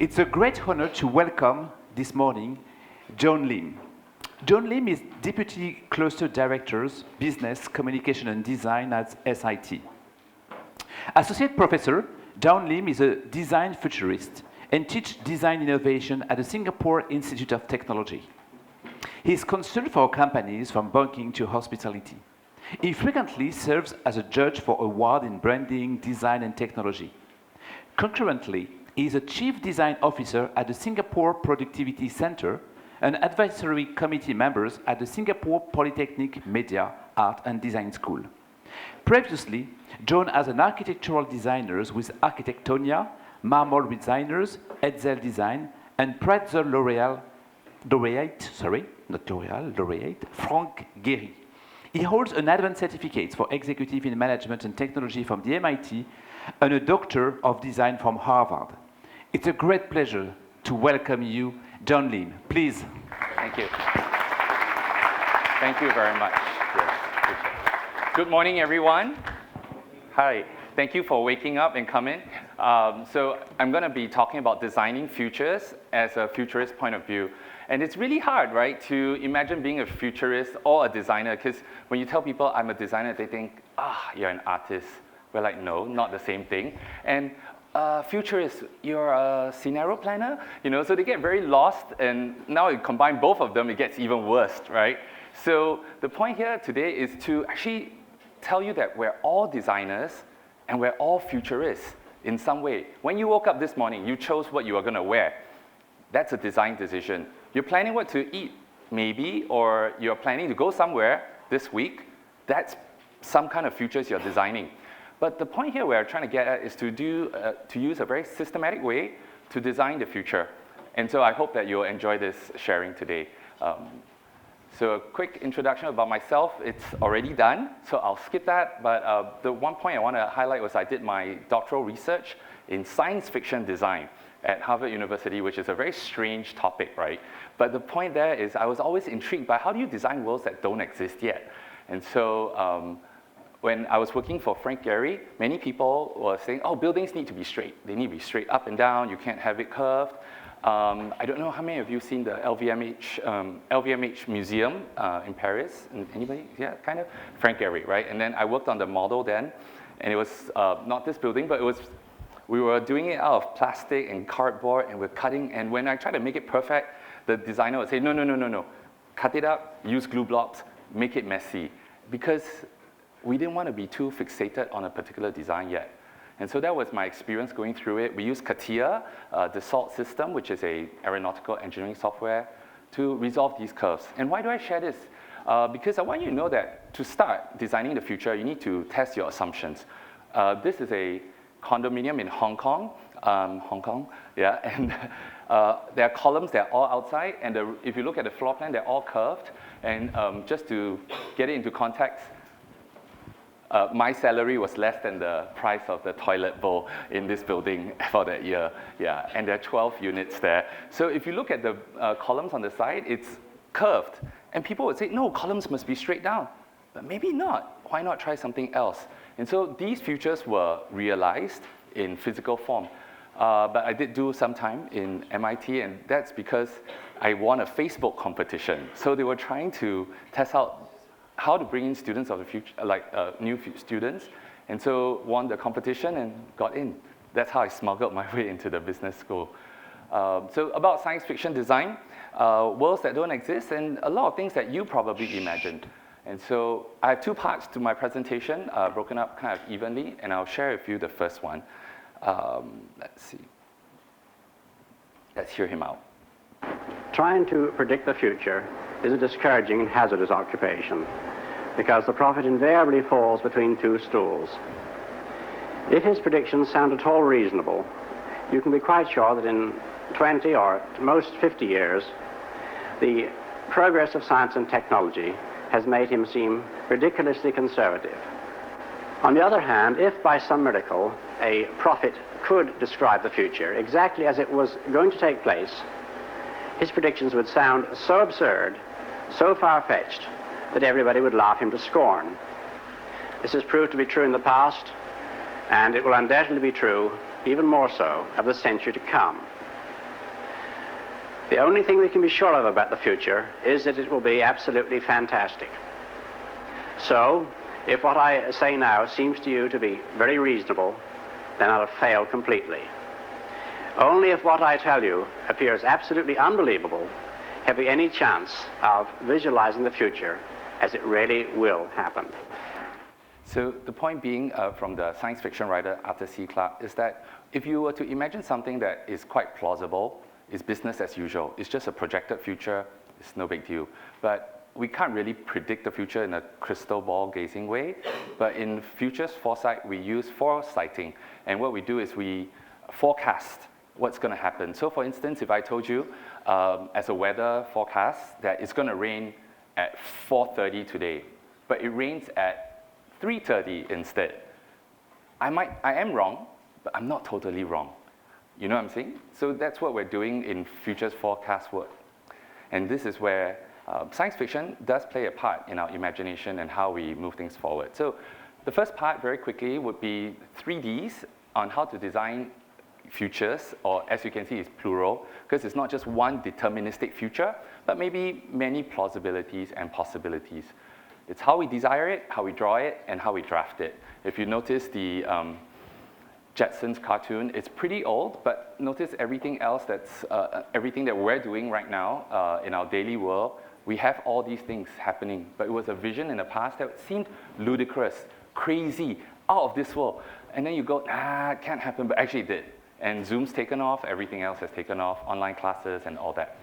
It's a great honor to welcome this morning Jawn Lim. Jawn Lim is Deputy Cluster Director, Business, Communication and Design at SIT. Associate Professor, Jawn Lim is a design futurist and teaches design innovation at the Singapore Institute of Technology. He is consulted for companies from banking to hospitality. He frequently serves as a judge for awards in branding, design and technology. Concurrently, he is a Chief Design Officer at the Singapore Productivity Center and advisory committee members at the Singapore Polytechnic Media, Art and Design School. Previously, Jawn as an architectural designer with Architectonia, Marmol Designers, Hetzel Design, and Pritzker laureate Frank Gehry. He holds an advanced certificate for executive in management and technology from the MIT and a doctor of design from Harvard. It's a great pleasure to welcome you, Jawn Lim. Please. Thank you. Thank you very much. Good morning, everyone. Hi. Thank you for waking up and coming. So I'm going to be talking about designing futures as a futurist point of view. And it's really hard, right, to imagine being a futurist or a designer, because when you tell people I'm a designer, they think, you're an artist. We're like, no, not the same thing. And futurist, you're a scenario planner, so they get very lost, and now you combine both of them, it gets even worse, right? So the point here today is to actually tell you that we're all designers and we're all futurists in some way. When you woke up this morning, you chose what you are going to wear. That's a design decision. You're planning what to eat, maybe, or you're planning to go somewhere this week. That's some kind of futures you're designing. But the point here we're trying to get at is to use a very systematic way to design the future. And so I hope that you'll enjoy this sharing today. So a quick introduction about myself, it's already done, so I'll skip that. But the one point I want to highlight was I did my doctoral research in science fiction design at Harvard University, which is a very strange topic, right? But the point there is I was always intrigued by how do you design worlds that don't exist yet? And so when I was working for Frank Gehry, many people were saying, buildings need to be straight. They need to be straight up and down. You can't have it curved. I don't know how many of you seen the LVMH museum in Paris? Anybody? Yeah, kind of? Frank Gehry, right? And then I worked on the model then, and it was not this building, but we were doing it out of plastic and cardboard, and we're cutting, and when I tried to make it perfect, the designer would say, no. Cut it up, use glue blocks, make it messy. Because we didn't want to be too fixated on a particular design yet. And so that was my experience going through it. We used CATIA, the SALT system, which is a aeronautical engineering software, to resolve these curves. And why do I share this? Because I want you to know that to start designing the future, you need to test your assumptions. This is a condominium in Hong Kong, yeah, and there are columns that are all outside, and if you look at the floor plan, they're all curved. And just to get it into context, my salary was less than the price of the toilet bowl in this building for that year. Yeah, and there are 12 units there. So if you look at the columns on the side, it's curved. And people would say, no, columns must be straight down. But maybe not. Why not try something else? And so these futures were realized in physical form. But I did do some time in MIT, and that's because I won a Facebook competition. So they were trying to test out how to bring in students of the future, new students, and so won the competition and got in. That's how I smuggled my way into the business school. So about science fiction design, worlds that don't exist, and a lot of things that you probably imagined. And so I have two parts to my presentation, broken up kind of evenly, and I'll share with you the first one. Let's see. Let's hear him out. Trying to predict the future is a discouraging and hazardous occupation because the prophet invariably falls between two stools. If his predictions sound at all reasonable, you can be quite sure that in 20 or at most 50 years, the progress of science and technology has made him seem ridiculously conservative. On the other hand, if by some miracle a prophet could describe the future exactly as it was going to take place, his predictions would sound so absurd, so far-fetched, that everybody would laugh him to scorn. This has proved to be true in the past, and it will undoubtedly be true, even more so, of the century to come. The only thing we can be sure of about the future is that it will be absolutely fantastic. So, if what I say now seems to you to be very reasonable, then I'll have failed completely. Only if what I tell you appears absolutely unbelievable have we any chance of visualizing the future as it really will happen. So the point being from the science fiction writer Arthur C. Clarke is that if you were to imagine something that is quite plausible, it's business as usual, it's just a projected future, it's no big deal. But we can't really predict the future in a crystal ball gazing way, but in futures foresight, we use foresighting. And what we do is we forecast what's going to happen. So for instance, if I told you as a weather forecast that it's going to rain at 4:30 today, but it rains at 3:30 instead, I am wrong, but I'm not totally wrong. You know what I'm saying? So that's what we're doing in futures forecast work. And this is where science fiction does play a part in our imagination and how we move things forward. So the first part, very quickly, would be 3Ds on how to design futures, or as you can see, it's plural, because it's not just one deterministic future, but maybe many plausibilities and possibilities. It's how we desire it, how we draw it, and how we draft it. If you notice the Jetsons cartoon, it's pretty old, but notice everything else that's, everything that we're doing right now in our daily world, we have all these things happening, but it was a vision in the past that seemed ludicrous, crazy, out of this world. And then you go, it can't happen, but actually it did. And Zoom's taken off, everything else has taken off, online classes and all that.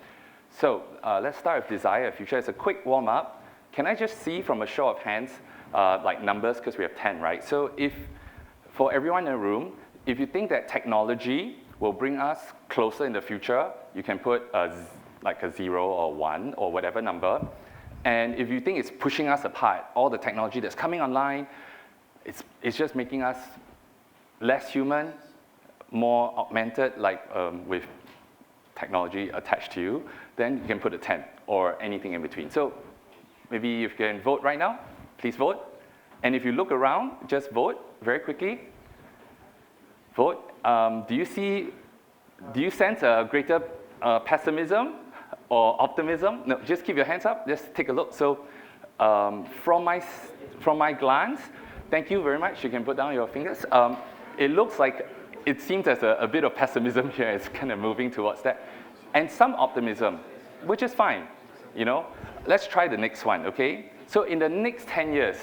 So let's start with desire a future. It's a quick warm-up. Can I just see from a show of hands, like numbers, because we have 10, right? So if, for everyone in the room, if you think that technology will bring us closer in the future, you can put like a 0 or 1 or whatever number. And if you think it's pushing us apart, all the technology that's coming online, it's just making us less human, more augmented, like with technology attached to you, then you can put a 10 or anything in between. So maybe you can vote right now, please vote. And if you look around, just vote very quickly. Vote. Do you sense a greater pessimism or optimism? No, just keep your hands up, just take a look. So from my glance, thank you very much, you can put down your fingers. It looks like it seems there's a bit of pessimism here. It's kind of moving towards that. And some optimism, which is fine, you know. Let's try the next one, okay? So in the next 10 years,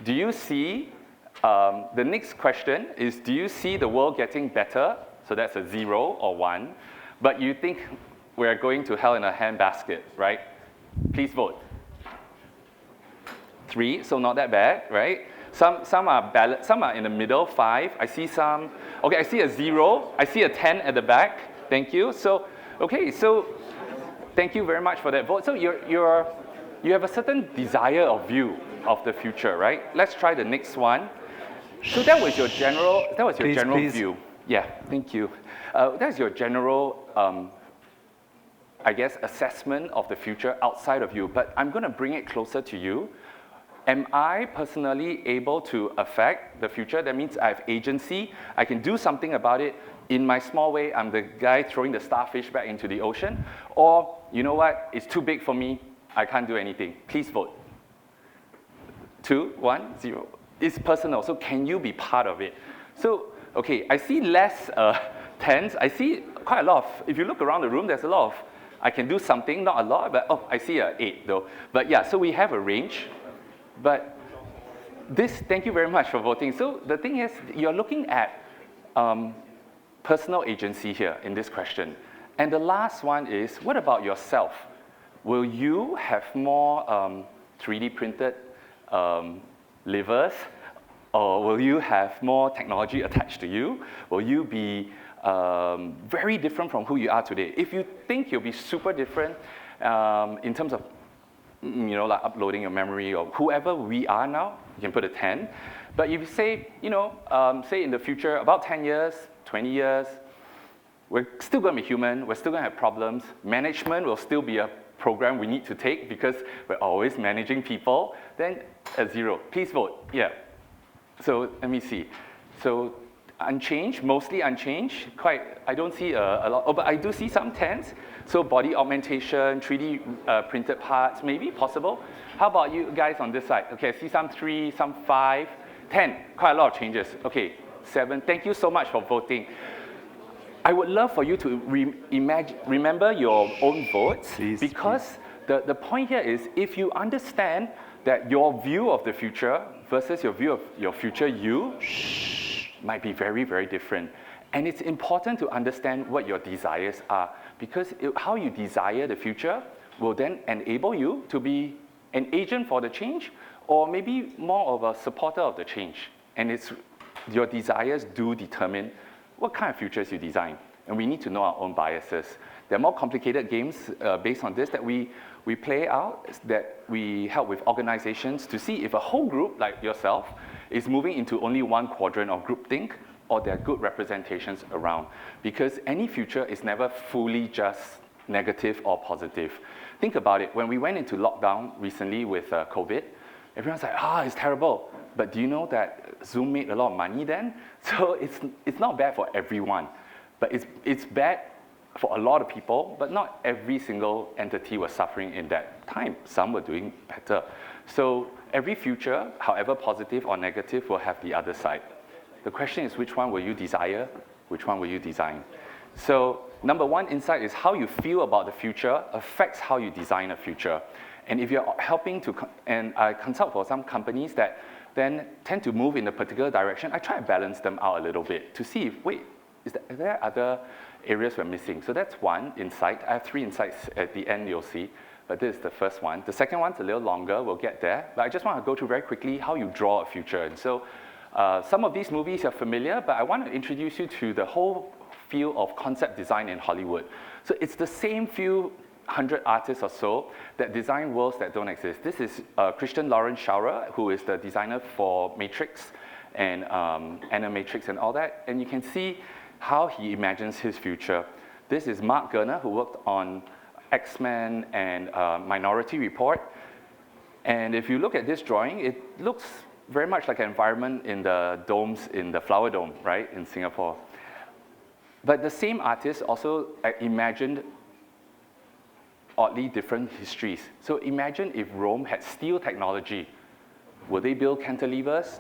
do you see, the next question is, do you see the world getting better? So that's a 0 or 1. But you think we're going to hell in a handbasket, right? Please vote. 3, so not that bad, right? Some are in the middle, 5. I see some, okay, I see a 0. I see a 10 at the back. Thank you. So, okay, so thank you very much for that vote. So you have a certain desire or view of the future, right? Let's try the next one. So that was your general, Please. view. Yeah, thank you. That's your general, I guess, assessment of the future outside of you. But I'm going to bring it closer to you. Am I personally able to affect the future? That means I have agency. I can do something about it. In my small way, I'm the guy throwing the starfish back into the ocean. Or, you know what, it's too big for me. I can't do anything. Please vote. 2, 1, 0. It's personal, so can you be part of it? So, okay, I see less 10s. I see quite a lot of, if you look around the room, there's a lot of, I can do something, not a lot, but I see a 8 though. But yeah, so we have a range. But this, thank you very much for voting. So the thing is, you're looking at personal agency here in this question. And the last one is, what about yourself? Will you have more 3D printed livers? Or will you have more technology attached to you? Will you be very different from who you are today? If you think you'll be super different in terms of, you know, like uploading your memory or whoever we are now, you can put a 10. But if you say, you know, say in the future, about 10 years, 20 years, we're still going to be human, we're still going to have problems. Management will still be a program we need to take because we're always managing people. Then a 0. Please vote. Yeah. So let me see. So unchanged, mostly unchanged. I don't see a lot, but I do see some 10s. So body augmentation, 3D printed parts, maybe possible. How about you guys on this side? Okay, I see some 3, some 5, 10, quite a lot of changes. Okay, 7, thank you so much for voting. I would love for you to remember your own votes, please, because the point here is if you understand that your view of the future versus your view of your future you might be very, very different. And it's important to understand what your desires are, because how you desire the future will then enable you to be an agent for the change, or maybe more of a supporter of the change. And it's your desires do determine what kind of futures you design. And we need to know our own biases. There are more complicated games based on this that we play out, that we help with organizations to see if a whole group like yourself is moving into only one quadrant of groupthink, or there are good representations around. Because any future is never fully just negative or positive. Think about it. When we went into lockdown recently with COVID, everyone's like, it's terrible. But do you know that Zoom made a lot of money then? So it's not bad for everyone. But it's bad for a lot of people, but not every single entity was suffering in that time. Some were doing better. So every future, however positive or negative, will have the other side. The question is, which one will you desire? Which one will you design? So number one insight is how you feel about the future affects how you design a future. And if you're helping to, and I consult for some companies that then tend to move in a particular direction, I try to balance them out a little bit to see if, are there other areas we're missing? So that's one insight. I have 3 insights at the end, you'll see, but this is the first one. The second one's a little longer, we'll get there, but I just want to go through very quickly how you draw a future. And so some of these movies are familiar, but I want to introduce you to the whole field of concept design in Hollywood. So it's the same few 100 artists or so that design worlds that don't exist. This is Christian Lawrence Schauer, who is the designer for Matrix and Animatrix and all that. And you can see how he imagines his future. This is Mark Gerner, who worked on X-Men and Minority Report. And if you look at this drawing, it looks very much like an environment in the domes in the Flower Dome, right, in Singapore. But the same artist also imagined oddly different histories. So imagine if Rome had steel technology. Would they build cantilevers,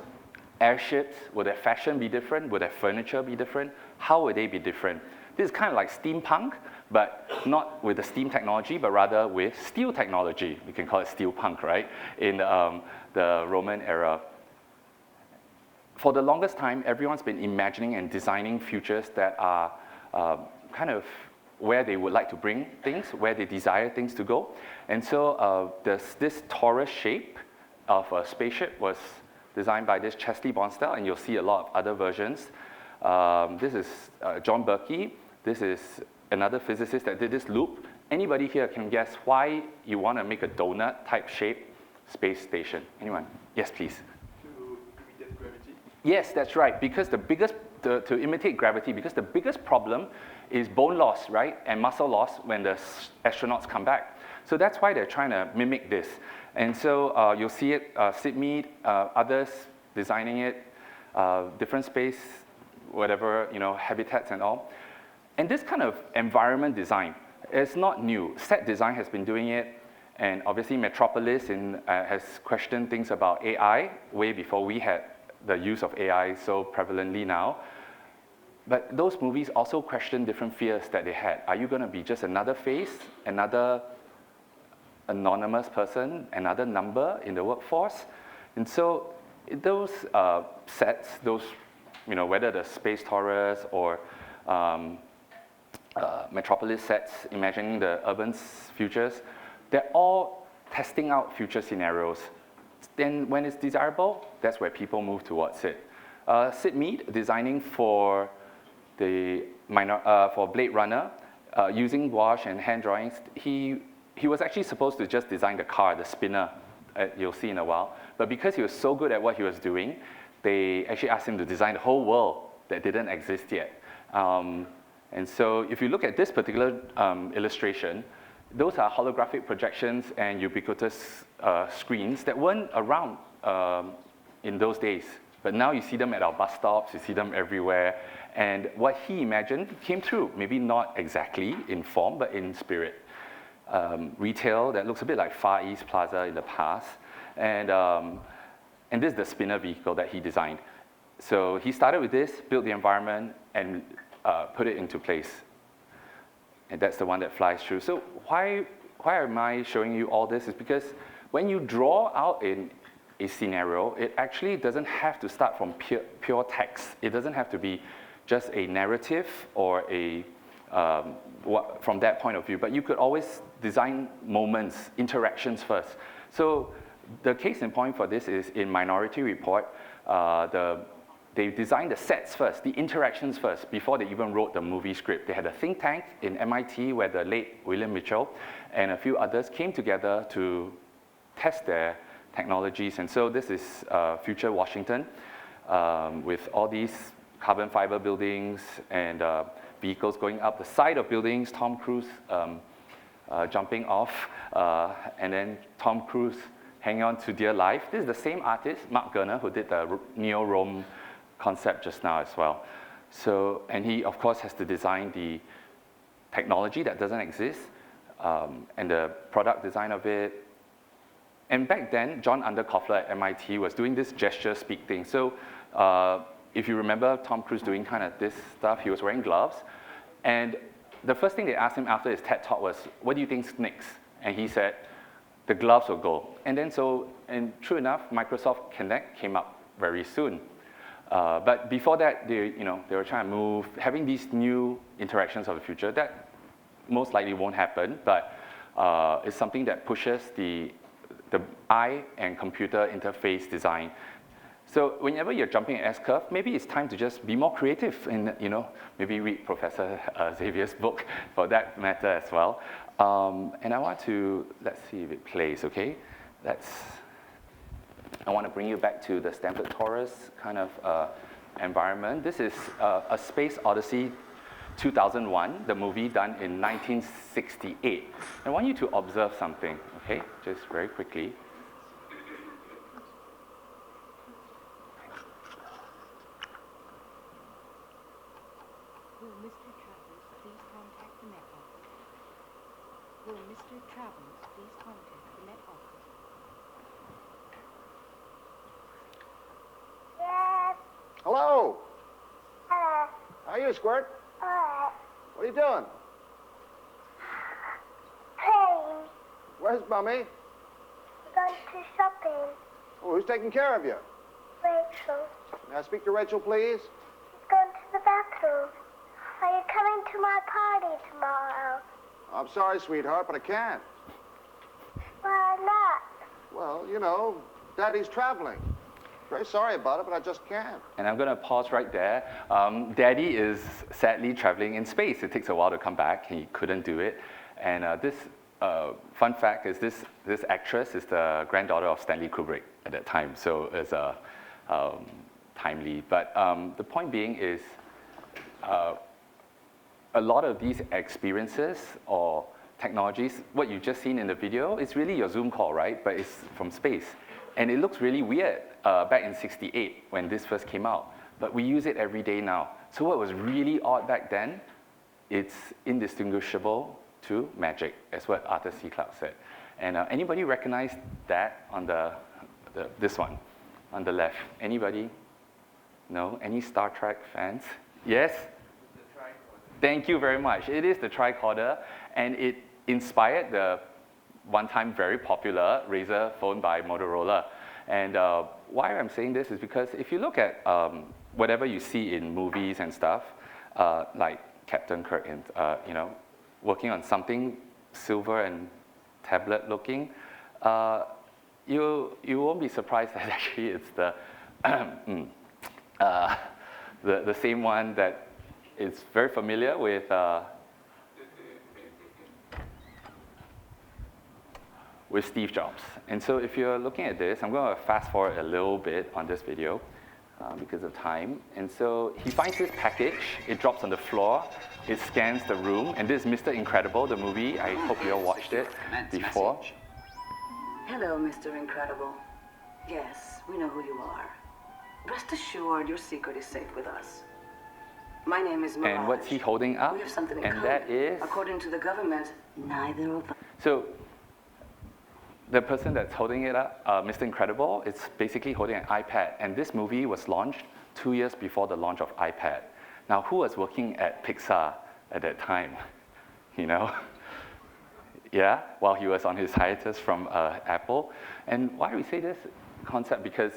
airships? Would their fashion be different? Would their furniture be different? How would they be different? This is kind of like steampunk, but not with the steam technology, but rather with steel technology. We can call it steelpunk, right, in the Roman era. For the longest time, everyone's been imagining and designing futures that are kind of where they would like to bring things, where they desire things to go. And so this torus shape of a spaceship was designed by this Chesley Bonstell, and you'll see a lot of other versions. This is John Berkey. This is another physicist that did this loop. Anybody here can guess why you want to make a donut-type shape space station? Anyone? Yes, please. To imitate gravity? Yes, that's right. Because the biggest, to imitate gravity, because the biggest problem is bone loss, right, and muscle loss when the astronauts come back. So that's why they're trying to mimic this. And so you'll see it, Sid Mead, others designing it, different space, whatever, habitats and all. And this kind of environment design is not new. Set design has been doing it, and obviously Metropolis has questioned things about AI way before we had the use of AI so prevalently now. But those movies also question different fears that they had. Are you going to be just another face, another anonymous person, another number in the workforce? And so those sets, those, whether the Space Taurus or Metropolis sets, imagining the urban futures, they're all testing out future scenarios. Then when it's desirable, that's where people move towards it. Sid Mead, designing for for Blade Runner, using gouache and hand drawings, he was actually supposed to just design the car, the spinner, you'll see in a while. But because he was so good at what he was doing, they actually asked him to design the whole world that didn't exist yet. And so if you look at this particular illustration, those are holographic projections and ubiquitous screens that weren't around in those days. But now you see them at our bus stops, you see them everywhere. And what he imagined came true, maybe not exactly in form, but in spirit. Retail that looks a bit like Far East Plaza in the past. And this is the spinner vehicle that he designed. So he started with this, built the environment, and put it into place. And that's the one that flies through. So why am I showing you all this? Is because when you draw out in a scenario, it actually doesn't have to start from pure text. It doesn't have to be just a narrative or from that point of view, but you could always design moments, interactions first. So the case in point for this is in Minority Report, they designed the sets first, the interactions first, before they even wrote the movie script. They had a think tank in MIT where the late William Mitchell and a few others came together to test their technologies. And so this is future Washington with all these carbon fiber buildings and vehicles going up the side of buildings, Tom Cruise jumping off, and then Tom Cruise hanging on to dear life. This is the same artist, Mark Gerner, who did the Neo-Rome concept just now as well. So, and he, of course, has to design the technology that doesn't exist and the product design of it. And back then, John Underkoffler at MIT was doing this gesture speak thing. So if you remember Tom Cruise doing kind of this stuff, he was wearing gloves. And the first thing they asked him after his TED Talk was, what do you think's next? And he said, the gloves will go. And then and true enough, Microsoft Kinect came up very soon. But before that, they were trying to move, having these new interactions of the future. That most likely won't happen, but it's something that pushes the eye and computer interface design. So whenever you're jumping an S-curve, maybe it's time to just be more creative and maybe read Professor Xavier's book for that matter as well. And I want to, let's see if it plays, okay? I want to bring you back to the Stanford Torus kind of environment. This is A Space Odyssey 2001, the movie done in 1968. I want you to observe something, okay? Just very quickly. Will Mr. Travers please contact the Met Office? Will Mr. Travers please contact the Met Office? Yes. Hello. Hello. How are you, Squirt? Hello. What are you doing? Playing. Where's Mummy? Going to shopping. Oh, who's taking care of you? Rachel. May I speak to Rachel, please? She's going to the bathroom. Are you coming to my party tomorrow? I'm sorry, sweetheart, but I can't. Why not? Well, Daddy's traveling. Very sorry about it, but I just can't. And I'm going to pause right there. Daddy is sadly traveling in space. It takes a while to come back. He couldn't do it. And this fun fact is this actress is the granddaughter of Stanley Kubrick at that time. So it's timely. But the point being is a lot of these experiences or technologies, what you've just seen in the video, is really your Zoom call, right? But it's from space. And it looks really weird back in '68 when this first came out. But we use it every day now. So what was really odd back then, it's indistinguishable to magic, as what Arthur C. Clarke said. And anybody recognize that on this one, on the left? Anybody? No? Any Star Trek fans? Yes? Thank you very much. It is the tricorder, and it inspired the one-time very popular Razr phone by Motorola. And why I'm saying this is because if you look at whatever you see in movies and stuff, like Captain Kirk and working on something silver and tablet looking, you won't be surprised that actually it's the same one that is very familiar with Steve Jobs. And so if you're looking at this, I'm going to fast forward a little bit on this video because of time. And so he finds this package, it drops on the floor, it scans the room, and this is Mr. Incredible, the movie. I hope you all watched it before. Hello, Mr. Incredible. Yes, we know who you are. Rest assured, your secret is safe with us. My name is Mirage. And what's he holding up? We have something in and common. that is? According to the government, neither of us. So the person that's holding it up, Mr. Incredible, is basically holding an iPad. And this movie was launched 2 years before the launch of iPad. Now, who was working at Pixar at that time? You know? Yeah, while he was on his hiatus from Apple. And why do we say this concept? Because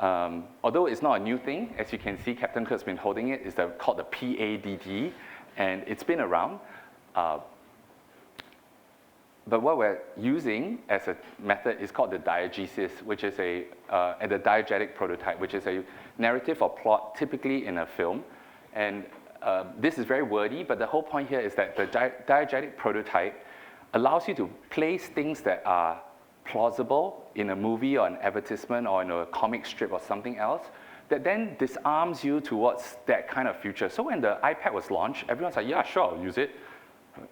although it's not a new thing, as you can see, Captain Kirk's been holding it. It's called the PADD, and it's been around. But what we're using as a method is called the diegesis, which is the diegetic prototype, which is a narrative or plot typically in a film. And this is very wordy, but the whole point here is that the diegetic prototype allows you to place things that are plausible in a movie or an advertisement or in a comic strip or something else that then disarms you towards that kind of future. So when the iPad was launched, everyone's like, yeah, sure, I'll use it.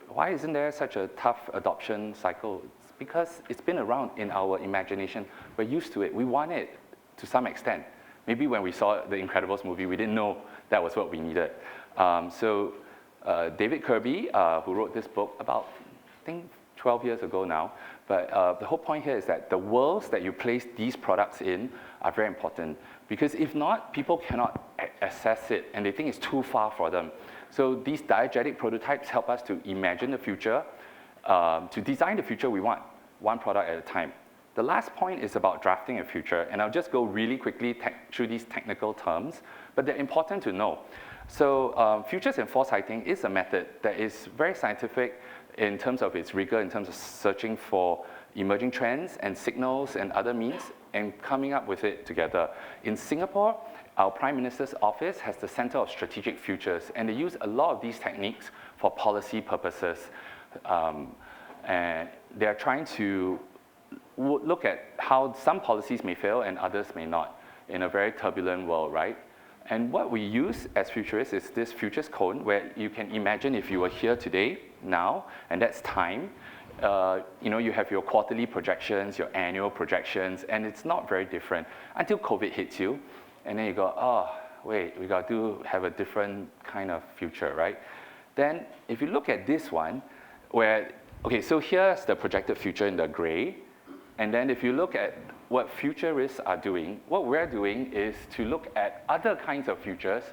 Why isn't there such a tough adoption cycle? It's because it's been around in our imagination. We're used to it. We want it to some extent. Maybe when we saw the Incredibles movie, we didn't know that was what we needed. So David Kirby, who wrote this book about, I think, 12 years ago now, but the whole point here is that the worlds that you place these products in are very important, because if not, people cannot access it, and they think it's too far for them. So these diegetic prototypes help us to imagine the future, to design the future we want, one product at a time. The last point is about drafting a future, and I'll just go really quickly through these technical terms, but they're important to know. So futures and foresighting is a method that is very scientific in terms of its rigor, in terms of searching for emerging trends and signals and other means, and coming up with it together. In Singapore, our Prime Minister's office has the Center of Strategic Futures, and they use a lot of these techniques for policy purposes. And they're trying to look at how some policies may fail and others may not in a very turbulent world, right? And what we use as futurists is this futures cone, where you can imagine if you were here today, now, and that's time. You have your quarterly projections, your annual projections, and it's not very different until COVID hits you. And then you go, oh, wait, we got to have a different kind of future, right? Then if you look at this one, okay, so here's the projected future in the gray. And then if you look at what futurists are doing, what we're doing is to look at other kinds of futures,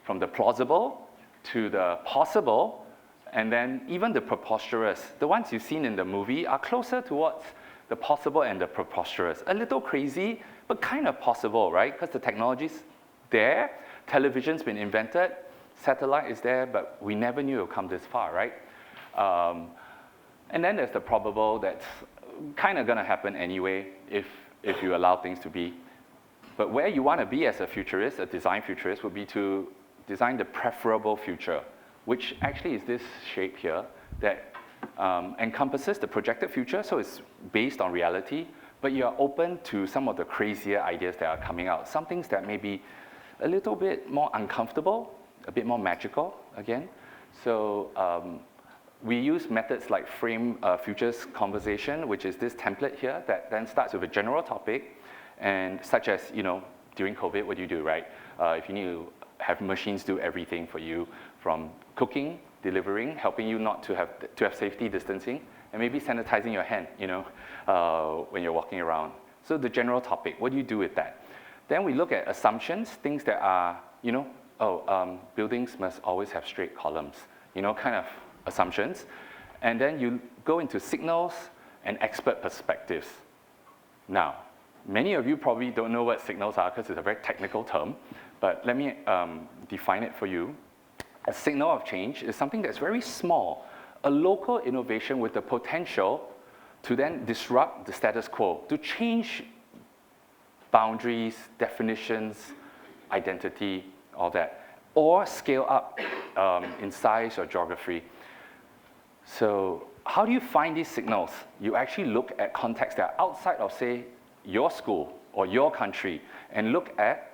from the plausible to the possible, and then even the preposterous. The ones you've seen in the movie are closer towards the possible and the preposterous. A little crazy, but kind of possible, right? Because the technology's there, television's been invented, satellite is there, but we never knew it would come this far, right? And then there's the probable that's kind of going to happen anyway if you allow things to be. But where you want to be as a futurist, a design futurist, would be to design the preferable future, which actually is this shape here that encompasses the projected future, so it's based on reality, but you're open to some of the crazier ideas that are coming out, some things that may be a little bit more uncomfortable, a bit more magical, again. So we use methods like frame futures conversation, which is this template here that then starts with a general topic, and such as, during COVID, what do you do, right? If you need to have machines do everything for you, from cooking, delivering, helping you not to have safety distancing, and maybe sanitizing your hand, when you're walking around. So the general topic, what do you do with that? Then we look at assumptions, things that are, buildings must always have straight columns, kind of assumptions. And then you go into signals and expert perspectives. Now, many of you probably don't know what signals are because it's a very technical term, but let me define it for you. A signal of change is something that's very small, a local innovation with the potential to then disrupt the status quo, to change boundaries, definitions, identity, all that, or scale up in size or geography. So how do you find these signals? You actually look at contexts that are outside of, say, your school or your country, and look at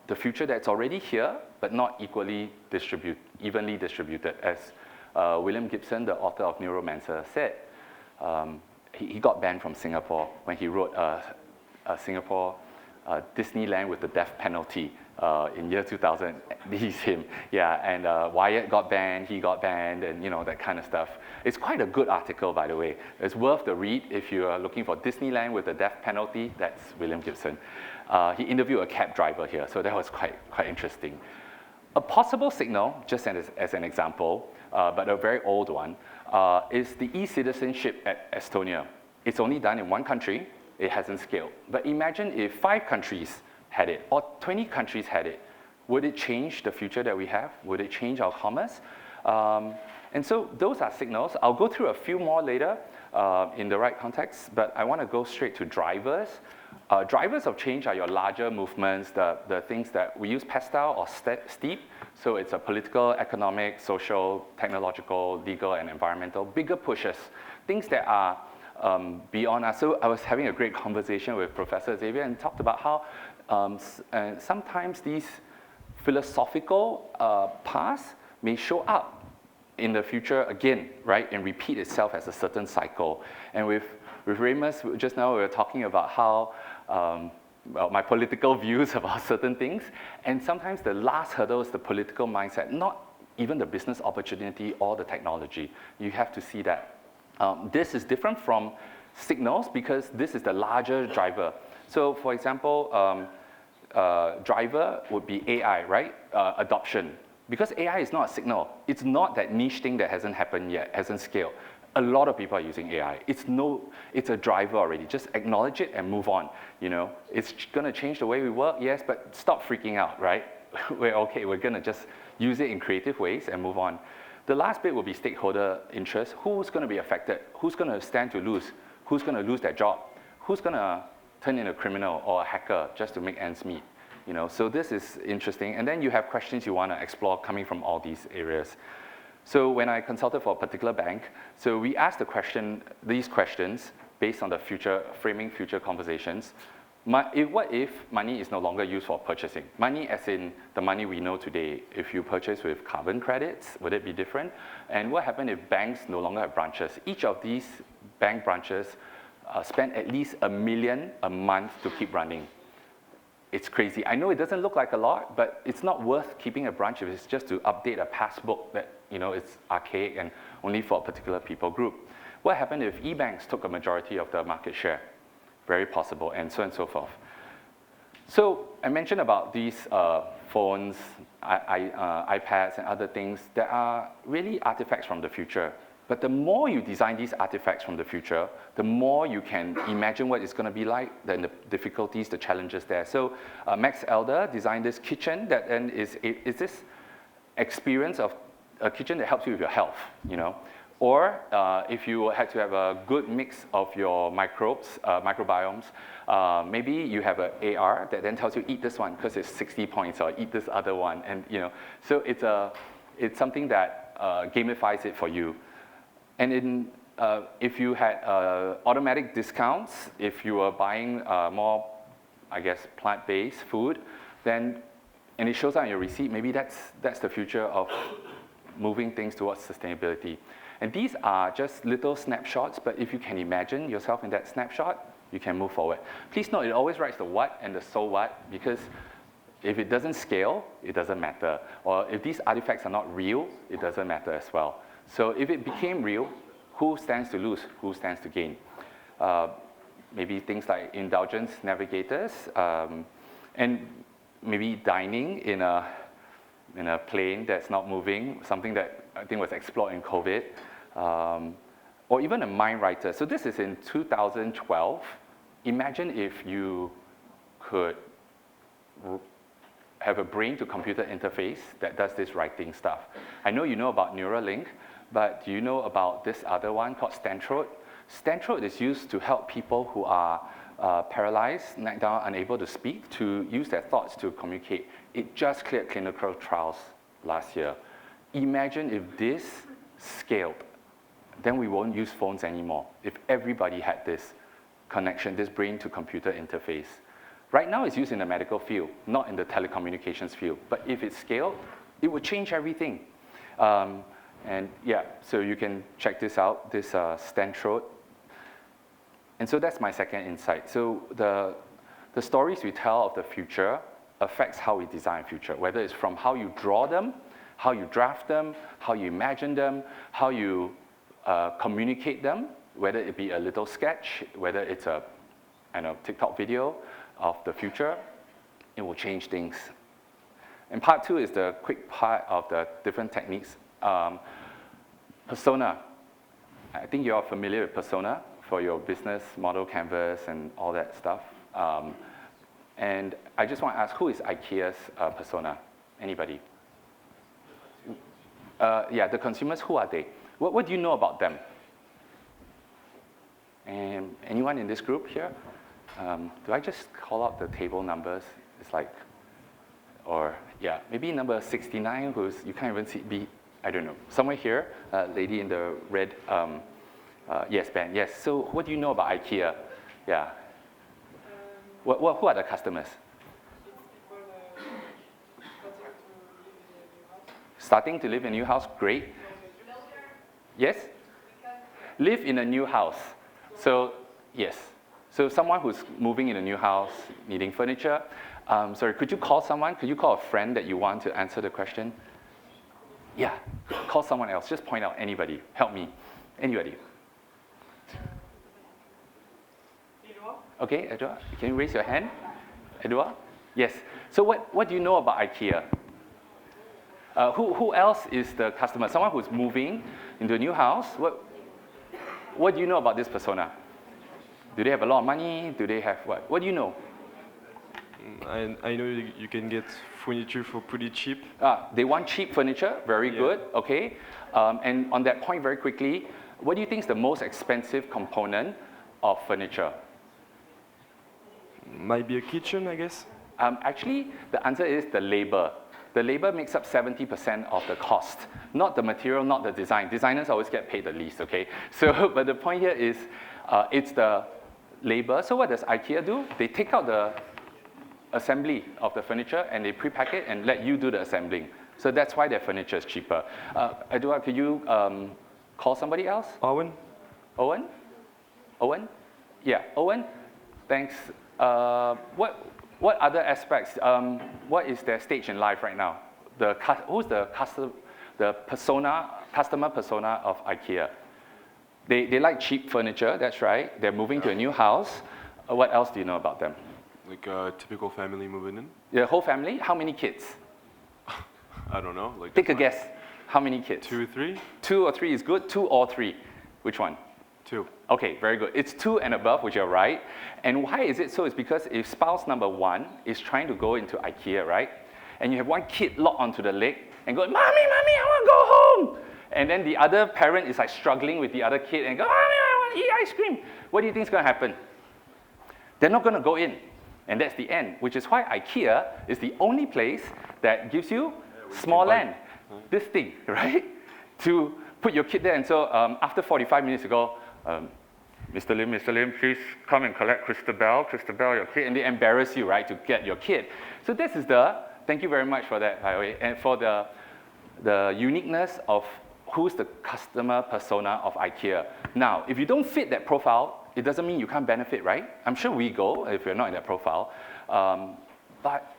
the future that's already here, but not evenly distributed, as William Gibson, the author of Neuromancer, said. He got banned from Singapore when he wrote Singapore Disneyland with the death penalty in year 2000. He's him, yeah. And Wyatt got banned, he got banned, and that kind of stuff. It's quite a good article, by the way. It's worth the read if you are looking for Disneyland with the death penalty. That's William Gibson. He interviewed a cab driver here, so that was quite interesting. A possible signal, just as an example, but a very old one, is the e-citizenship at Estonia. It's only done in one country. It hasn't scaled. But imagine if 5 countries had it, or 20 countries had it. Would it change the future that we have? Would it change our commerce? And so those are signals. I'll go through a few more later in the right context, but I want to go straight to drivers. Drivers of change are your larger movements, the things that we use pastel or steep. So it's a political, economic, social, technological, legal, and environmental. Bigger pushes, things that are beyond us. So I was having a great conversation with Professor Xavier and talked about how sometimes these philosophical paths may show up in the future again, right, and repeat itself as a certain cycle. And with Remus, just now we were talking about how, my political views about certain things, and sometimes the last hurdle is the political mindset, not even the business opportunity or the technology. You have to see that. This is different from signals because this is the larger driver. So for example, driver would be AI, right? Adoption. Because AI is not a signal. It's not that niche thing that hasn't happened yet, hasn't scaled. A lot of people are using AI. It's a driver already. Just acknowledge it and move on. It's going to change the way we work, yes, but stop freaking out, right? We're okay. We're going to just use it in creative ways and move on. The last bit will be stakeholder interest. Who's going to be affected? Who's going to stand to lose? Who's going to lose their job? Who's going to turn into a criminal or a hacker just to make ends meet? So this is interesting. And then you have questions you want to explore coming from all these areas. So when I consulted for a particular bank, so we asked these questions based on the framing future conversations. What if money is no longer used for purchasing? Money as in the money we know today. If you purchase with carbon credits, would it be different? And what happens if banks no longer have branches? Each of these bank branches spend at least $1 million a month to keep running. It's crazy. I know it doesn't look like a lot, but it's not worth keeping a branch if it's just to update a passbook that it's archaic and only for a particular people group. What happened if e-banks took a majority of the market share? Very possible, and so forth. So I mentioned about these phones, iPads, and other things that are really artifacts from the future. But the more you design these artifacts from the future, the more you can imagine what it's going to be like, then the difficulties, the challenges there. So Max Elder designed this kitchen that then is this experience of a kitchen that helps you with your health, Or if you had to have a good mix of your microbiomes, maybe you have an AR that then tells you eat this one because it's 60 points, or eat this other one, and So it's something that gamifies it for you. And if you had automatic discounts, if you were buying more, plant-based food, and it shows up on your receipt, maybe that's the future of moving things towards sustainability. And these are just little snapshots, but if you can imagine yourself in that snapshot, you can move forward. Please note, it always writes the what and the so what, because if it doesn't scale, it doesn't matter. Or if these artifacts are not real, it doesn't matter as well. So if it became real, who stands to lose? Who stands to gain? Maybe things like indulgence navigators, and maybe dining in a plane that's not moving, something that I think was explored in COVID, or even a mind writer. So this is in 2012. Imagine if you could have a brain-to-computer interface that does this writing stuff. I know you know about Neuralink, but do you know about this other one called Stentrode? Stentrode is used to help people who are paralyzed, knocked down, unable to speak, to use their thoughts to communicate. It just cleared clinical trials last year. Imagine if this scaled, then we won't use phones anymore. If everybody had this connection, this brain-to-computer interface. Right now it's used in the medical field, not in the telecommunications field. But if it scaled, it would change everything. And yeah, so you can check this out, this Stentrode. And so that's my second insight. So the stories we tell of the future affects how we design future, whether it's from how you draw them, how you draft them, how you imagine them, how you communicate them, whether it be a little sketch, whether it's a TikTok video of the future, it will change things. And part 2 is the quick part of the different techniques. Persona. I think you're familiar with persona for your business model canvas and all that stuff. And I just want to ask, who is IKEA's persona? Anybody? Yeah, the consumers, who are they? What do you know about them? And anyone in this group here? Do I just call out the table numbers? It's like, or yeah, maybe number 69, you can't even see, I don't know. Somewhere here, lady in the red, yes, band, yes. So what do you know about IKEA? Yeah. Who are the customers? Starting to live in a new house, great. Yes? Live in a new house. So, yes. So someone who's moving in a new house, needing furniture. Sorry, could you call someone? Could you call a friend that you want to answer the question? Yeah, call someone else. Just point out anybody. Help me. Anybody. Okay, Edouard, can you raise your hand? Edouard? Yes. So what do you know about IKEA? Who else is the customer? Someone who's moving into a new house. What do you know about this persona? Do they have a lot of money? Do they have what? What do you know? I know you can get furniture for pretty cheap. They want cheap furniture. Very good. Okay. And on that point, very quickly, what do you think is the most expensive component of furniture? Might be a kitchen, I guess. Actually, the answer is the labor. The labor makes up 70% of the cost, not the material, not the design. Designers always get paid the least, okay? So, but the point here is, it's the labor. So what does IKEA do? They take out the assembly of the furniture and they pre-pack it and let you do the assembling. So that's why their furniture is cheaper. Edouard, could you call somebody else? Owen? Owen? Owen? Yeah, Owen? Thanks. What other aspects? What is their stage in life right now? Who's the customer persona of IKEA? They like cheap furniture, that's right. They're moving to a new house. What else do you know about them? Like a typical family moving in? The whole family? How many kids? I don't know. Like Take a guess. How many kids? 2 or 3? 2 or 3 is good. 2 or 3. Which one? 2. Okay, very good. It's 2 and above, which you're right. And why is it so? It's because if spouse number 1 is trying to go into IKEA, right? And you have one kid locked onto the leg and going, Mommy, I want to go home. And then the other parent is like struggling with the other kid and go, Mommy, I want to eat ice cream. What do you think is going to happen? They're not going to go in. And that's the end, which is why IKEA is the only place that gives you small land, this thing, right? To put your kid there. And so after 45 minutes you go, Mr. Lim, please come and collect Christabel, your kid. And they embarrass you, right, to get your kid. So this is thank you very much for that, by the way, and for the uniqueness of who's the customer persona of IKEA. Now, if you don't fit that profile, it doesn't mean you can't benefit, right? I'm sure we go if you're not in that profile, but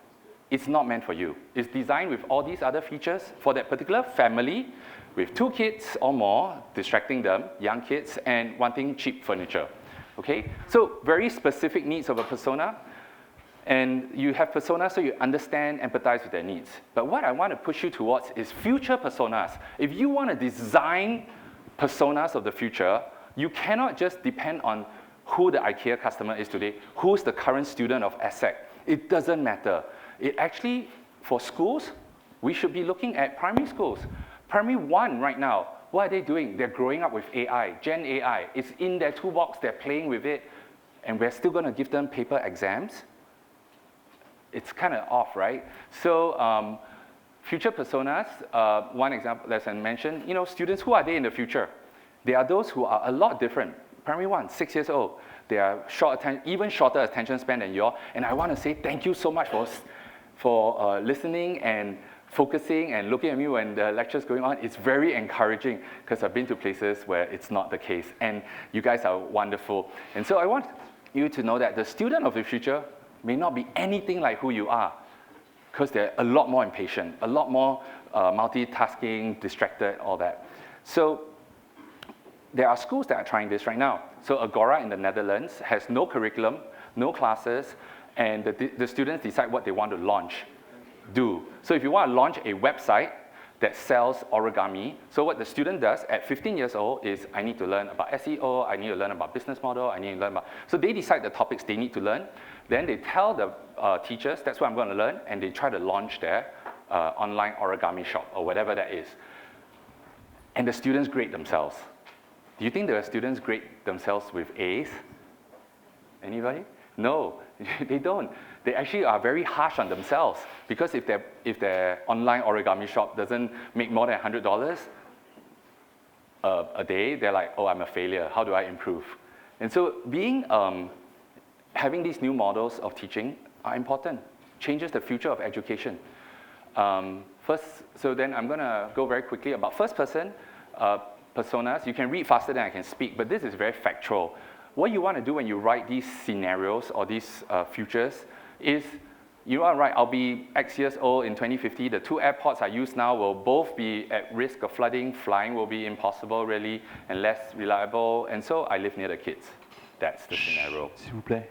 it's not meant for you. It's designed with all these other features for that particular family with 2 kids or more, distracting them, young kids, and wanting cheap furniture, okay? So very specific needs of a persona, and you have personas so you understand, empathize with their needs. But what I want to push you towards is future personas. If you want to design personas of the future, you cannot just depend on who the IKEA customer is today, who's the current student of ESSEC. It doesn't matter. It actually, for schools, we should be looking at primary schools. Primary 1 right now, what are they doing? They're growing up with AI, Gen AI. It's in their toolbox, they're playing with it, and we're still going to give them paper exams. It's kind of off, right? So future personas, one example that's mentioned, students, who are they in the future? They are those who are a lot different. Primary 1, 6 years old. They are even shorter attention span than you. And I want to say thank you so much for listening and focusing and looking at me when the lecture's going on. It's very encouraging because I've been to places where it's not the case. And you guys are wonderful. And so I want you to know that the student of the future may not be anything like who you are, because they're a lot more impatient, a lot more multitasking, distracted, all that. So there are schools that are trying this right now. So Agora in the Netherlands has no curriculum, no classes, and the students decide what they want to do. So if you want to launch a website that sells origami, so what the student does at 15 years old is, I need to learn about SEO, I need to learn about business model, I need to learn about, so they decide the topics they need to learn, then they tell the teachers, that's what I'm going to learn, and they try to launch their online origami shop, or whatever that is. And the students grade themselves. Do you think the students grade themselves with A's? Anybody? No, they don't. They actually are very harsh on themselves, because if their online origami shop doesn't make more than $100 a day, they're like, oh, I'm a failure. How do I improve? And so having these new models of teaching are important. Changes the future of education. So then I'm going to go very quickly about first person personas. You can read faster than I can speak, but this is very factual. What you want to do when you write these scenarios or these futures is, you are right, I'll be X years old in 2050. The 2 airports I use now will both be at risk of flooding. Flying will be impossible, really, and less reliable. And so I live near the kids. That's the scenario. S'il vous plaît.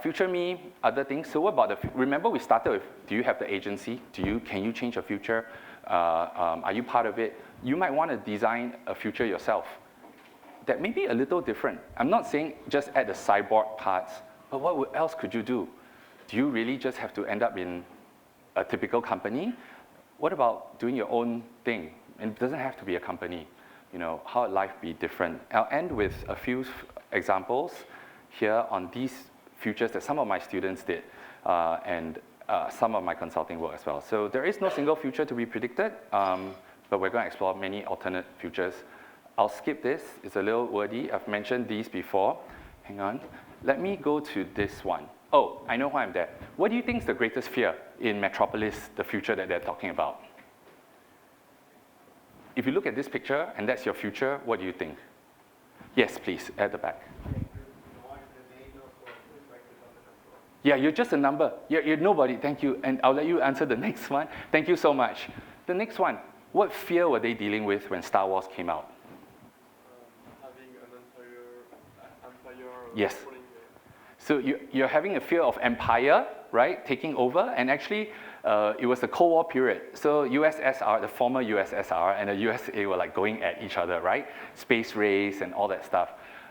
Future me, other things. So what about remember we started with, do you have the agency? Can you change your future? Are you part of it? You might want to design a future yourself that may be a little different. I'm not saying just add the cyborg parts, but what else could you do? Do you really just have to end up in a typical company? What about doing your own thing? And it doesn't have to be a company. How would life be different? I'll end with a few examples here on these futures that some of my students did, and some of my consulting work as well. So there is no single future to be predicted, but we're going to explore many alternate futures. I'll skip this. It's a little wordy. I've mentioned these before. Hang on. Let me go to this one. Oh, I know why I'm there. What do you think is the greatest fear in Metropolis, the future that they're talking about? If you look at this picture, and that's your future, what do you think? Yes, please, at the back. Yeah, you're just a number. You're nobody. Thank you. And I'll let you answer the next one. Thank you so much. The next one. What fear were they dealing with when Star Wars came out? Having an empire yes. So you're having a fear of empire, right, taking over. And actually, it was the Cold War period. So USSR, the former USSR, and the USA were like going at each other, right? Space race and all that stuff.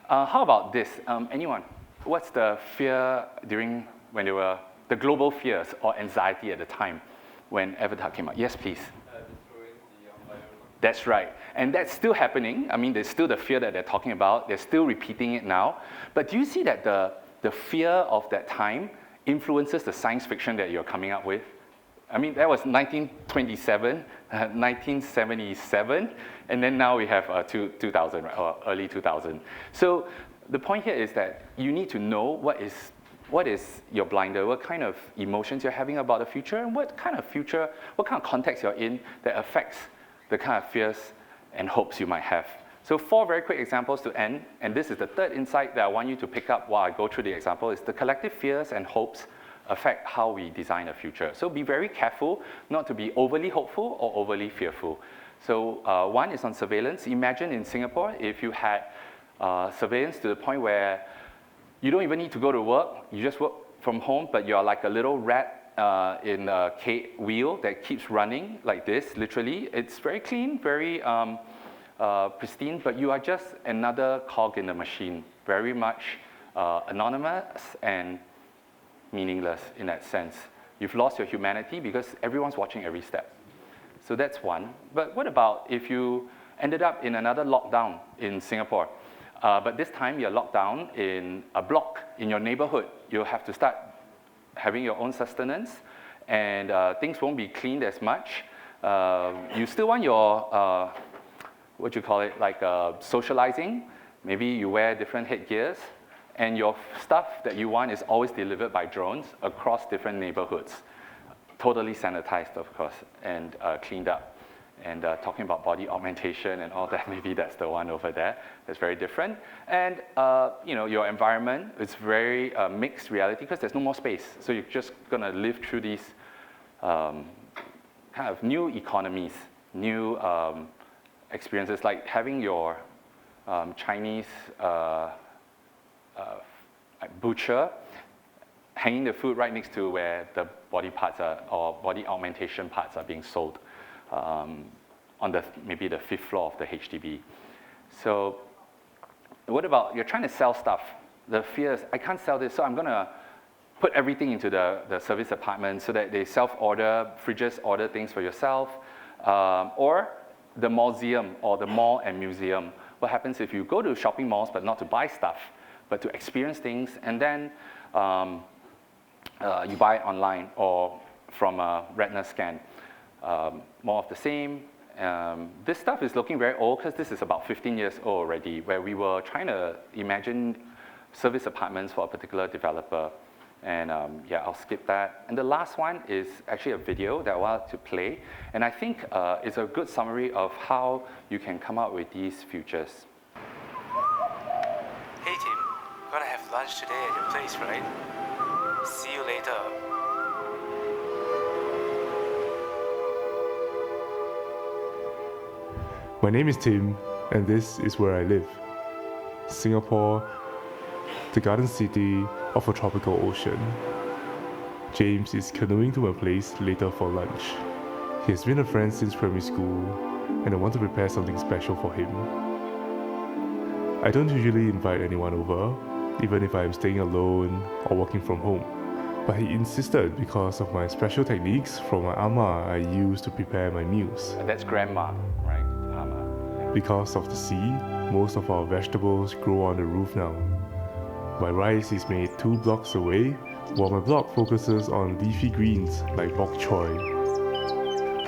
How about this? Anyone? What's the fear during when there were the global fears or anxiety at the time when Avatar came out? Yes, please. Destroying the environment. That's right. And that's still happening. I mean, there's still the fear that they're talking about. They're still repeating it now. But do you see that the fear of that time influences the science fiction that you're coming up with? I mean, that was 1927, 1977, and then now we have 2000, or early 2000. So the point here is that you need to know what is your blinder, what kind of emotions you're having about the future, and what kind of context you're in that affects the kind of fears and hopes you might have. So 4 very quick examples to end, and this is the third insight that I want you to pick up while I go through the example, is the collective fears and hopes affect how we design a future. So be very careful not to be overly hopeful or overly fearful. So one is on surveillance. Imagine in Singapore, if you had surveillance to the point where you don't even need to go to work, you just work from home, but you're like a little rat in a wheel that keeps running like this, literally. It's very clean, very pristine, but you are just another cog in the machine, very much anonymous and meaningless in that sense. You've lost your humanity because everyone's watching every step. So that's one. But what about if you ended up in another lockdown in Singapore? But this time you're locked down in a block in your neighborhood. You'll have to start having your own sustenance, and things won't be cleaned as much. You still want your, socializing. Maybe you wear different headgears, and your stuff that you want is always delivered by drones across different neighborhoods. Totally sanitized, of course, and cleaned up. and talking about body augmentation and all that. Maybe that's the one over there. That's very different. And you know, your environment is very mixed reality because there's no more space. So you're just going to live through these kind of new economies, new experiences, like having your Chinese butcher hanging the food right next to where the body parts are, or body augmentation parts are being sold on maybe the 5th floor of the HDB. So what about, you're trying to sell stuff. The fear is, I can't sell this, so I'm going to put everything into the service apartment so that they self-order, fridges order things for yourself, or the museum or the mall and museum. What happens if you go to shopping malls but not to buy stuff, but to experience things, and then you buy it online or from a retina scan. More of the same. This stuff is looking very old because this is about 15 years old already, where we were trying to imagine service apartments for a particular developer. And yeah, I'll skip that. And the last one is actually a video that I wanted to play. And I think it's a good summary of how you can come up with these futures. Hey Tim, we're gonna have lunch today at your place, right? See you later. My name is Tim, and this is where I live. Singapore, the garden city of a tropical ocean. James is canoeing to my place later for lunch. He has been a friend since primary school, and I want to prepare something special for him. I don't usually invite anyone over, even if I am staying alone or working from home. But he insisted because of my special techniques from my ama I use to prepare my meals. That's grandma, right? Ama. Because of the sea, most of our vegetables grow on the roof now. My rice is made 2 blocks away, while my block focuses on leafy greens like bok choy.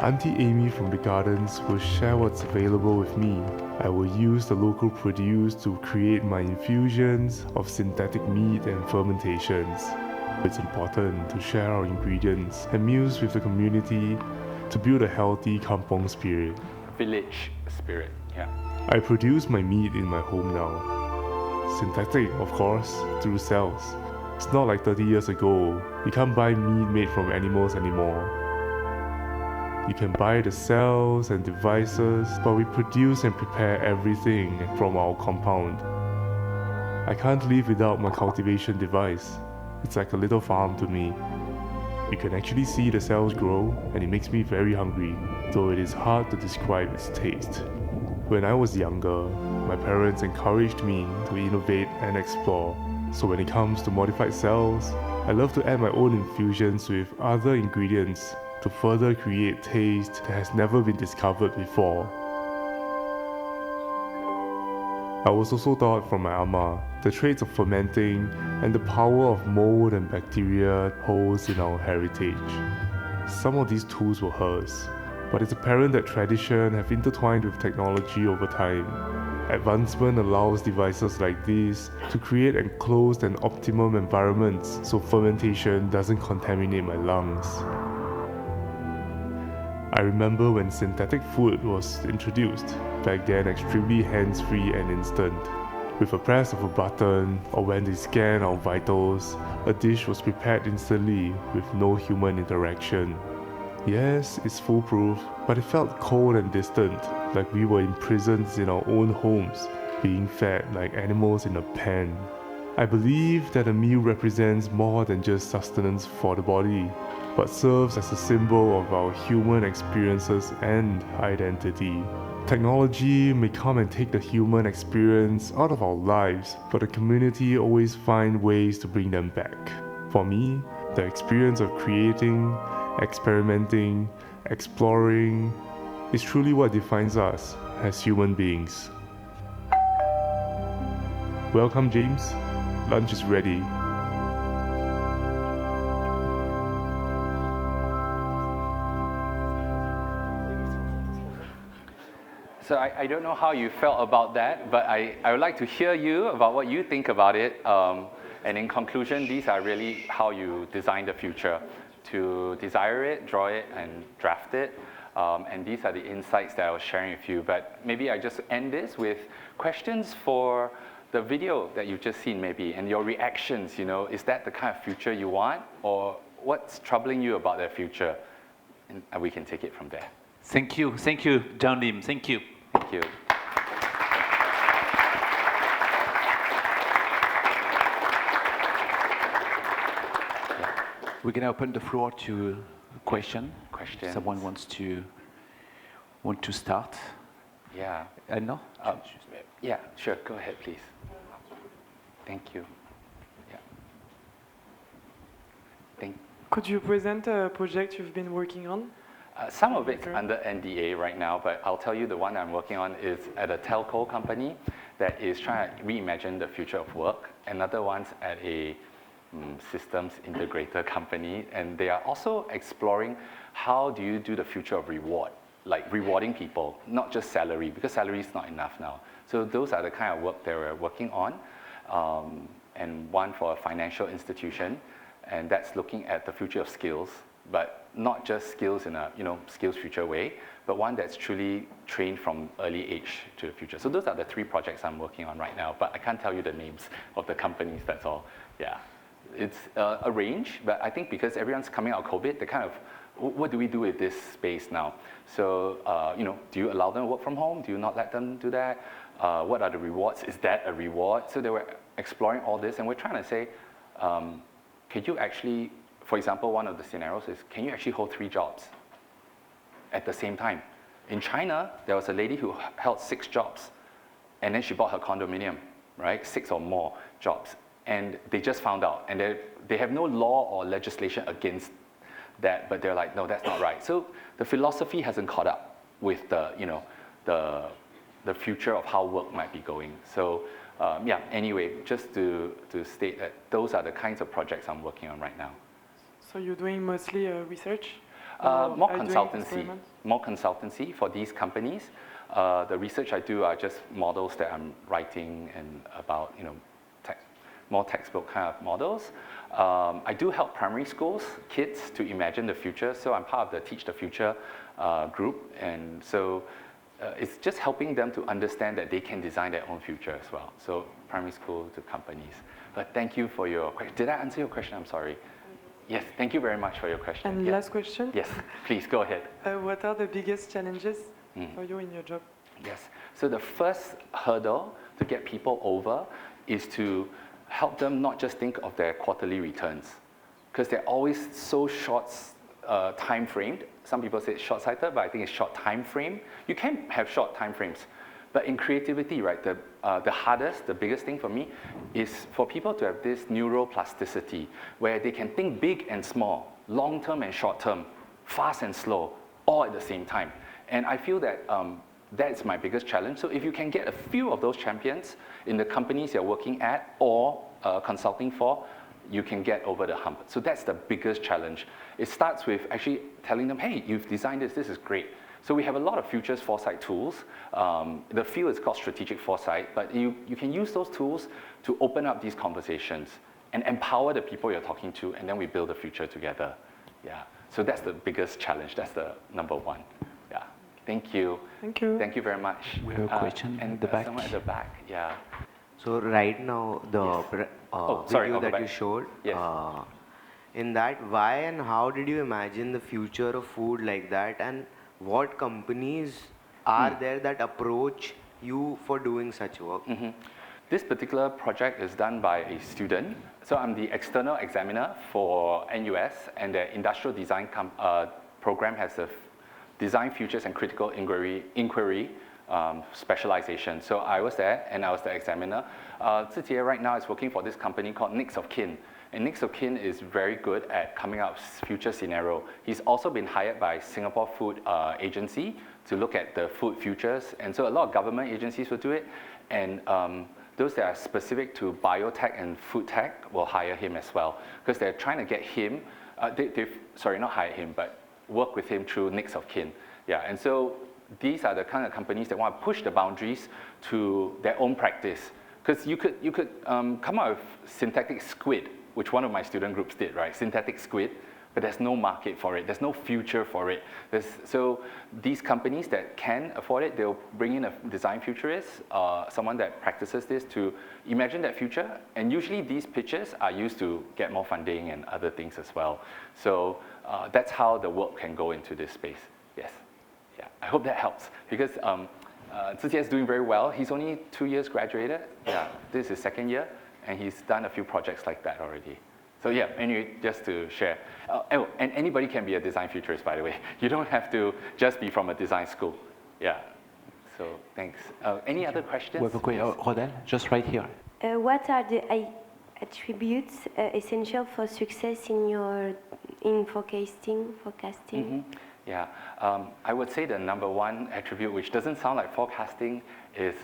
Auntie Amy from the gardens will share what's available with me. I will use the local produce to create my infusions of synthetic meat and fermentations. It's important to share our ingredients and meals with the community to build a healthy kampong spirit. Village spirit, yeah. I produce my meat in my home now. Synthetic, of course, through cells. It's not like 30 years ago. You can't buy meat made from animals anymore. You can buy the cells and devices, but we produce and prepare everything from our compound. I can't live without my cultivation device. It's like a little farm to me. You can actually see the cells grow, and it makes me very hungry, though it is hard to describe its taste. When I was younger, my parents encouraged me to innovate and explore. So when it comes to modified cells, I love to add my own infusions with other ingredients to further create taste that has never been discovered before. I was also taught from my ama the traits of fermenting and the power of mold and bacteria holds in our heritage. Some of these tools were hers, but it's apparent that tradition have intertwined with technology over time. Advancement allows devices like these to create enclosed and optimum environments so fermentation doesn't contaminate my lungs. I remember when synthetic food was introduced, back then extremely hands-free and instant. With a press of a button, or when they scan our vitals, a dish was prepared instantly with no human interaction. Yes, it's foolproof, but it felt cold and distant, like we were imprisoned in our own homes, being fed like animals in a pen. I believe that a meal represents more than just sustenance for the body, but serves as a symbol of our human experiences and identity. Technology may come and take the human experience out of our lives, but the community always finds ways to bring them back. For me, the experience of creating, experimenting, exploring is truly what defines us as human beings. Welcome, James. Lunch is ready. So I don't know how you felt about that, but I would like to hear you about what you think about it. And in conclusion, these are really how you design the future. To desire it, draw it, and draft it. And these are the insights that I was sharing with you. But maybe I just end this with questions for the video that you've just seen maybe, and your reactions, is that the kind of future you want? Or what's troubling you about that future? And we can take it from there. Thank you, Jawn Lim. Thank you. Thank you. We're going to open the floor to questions. Someone wants to start? Yeah. No? Yeah, sure. Go ahead, please. Thank you. Yeah. Could you present a project you've been working on? Some of it's under NDA right now, but I'll tell you the one I'm working on is at a telco company that is trying to reimagine the future of work. Another one's at a systems integrator company, and they are also exploring how do you do the future of reward, like rewarding people, not just salary, because salary is not enough now. So those are the kind of work that we're working on, and one for a financial institution, and that's looking at the future of skills, but not just skills in a skills future way, but one that's truly trained from early age to the future. So those are the 3 projects I'm working on right now, but I can't tell you the names of the companies, that's all. Yeah. It's a range, but I think because everyone's coming out of COVID, they kind of, what do we do with this space now? So, do you allow them to work from home? Do you not let them do that? What are the rewards? Is that a reward? So they were exploring all this, and we're trying to say, can you actually, for example, one of the scenarios is, can you actually hold 3 jobs at the same time? In China, there was a lady who held 6 jobs, and then she bought her condominium, right? 6 or more jobs. And they just found out, and they have no law or legislation against that, but they're like, no, that's not right. So the philosophy hasn't caught up with the future of how work might be going. So anyway, just to state that those are the kinds of projects I'm working on right now. So you're doing mostly research? More consultancy for these companies. The research I do are just models that I'm writing and about, more textbook kind of models. I do help primary schools, kids to imagine the future. So I'm part of the Teach the Future group. And so it's just helping them to understand that they can design their own future as well. So primary school to companies. But thank you for your question. Did I answer your question? I'm sorry. Yes, thank you very much for your question. And last question? Yes, please go ahead. What are the biggest challenges for you in your job? Yes, so the first hurdle to get people over is to help them not just think of their quarterly returns, because they're always so short time framed. Some people say it's short-sighted, but I think it's short time frame. You can have short time frames, but in creativity, right, the biggest thing for me is for people to have this neuroplasticity, where they can think big and small, long-term and short-term, fast and slow, all at the same time. And I feel that that's my biggest challenge. So if you can get a few of those champions in the companies you're working at or consulting for, you can get over the hump. So that's the biggest challenge. It starts with actually telling them, hey, you've designed this is great. So we have a lot of futures foresight tools. The field is called strategic foresight, but you can use those tools to open up these conversations and empower the people you're talking to, and then we build a future together. Yeah. So that's the biggest challenge. That's the number 1. Yeah. Thank you. Thank you. Thank you very much. We have a question and at the back. Someone at the back, yeah. So right now, the video that you showed, yes. In that, why and how did you imagine the future of food like that, and what companies are there that approach you for doing such work? This particular project is done by a student. So I'm the external examiner for NUS, and the industrial design program has a design futures and critical inquiry specialization. So I was there, and I was the examiner. Dédié right now is working for this company called Next of Kin. And Next of Kin is very good at coming up with future scenario. He's also been hired by Singapore Food Agency to look at the food futures. And so a lot of government agencies will do it. And those that are specific to biotech and food tech will hire him as well, because they're trying to get him, not hire him, but work with him through Next of Kin. Yeah, and so these are the kind of companies that want to push the boundaries to their own practice. Because you could come out with synthetic squid, which one of my student groups did, right? Synthetic squid but there's no market for it. There's no future for it. So these companies that can afford it, they'll bring in a design futurist, someone that practices this to imagine that future. And usually these pitches are used to get more funding and other things as well. So that's how the work can go into this space. Yes. Yeah, I hope that helps. Because Zijie is doing very well. He's only 2 years graduated. Yeah, this is his second year. And he's done a few projects like that already. So yeah, anyway, just to share. Oh, and anybody can be a design futurist, by the way. You don't have to just be from a design school. Yeah, so thanks. Any other questions? Rodel, just right here. What are the attributes essential for success in forecasting? Mm-hmm. Yeah, I would say the number one attribute, which doesn't sound like forecasting, is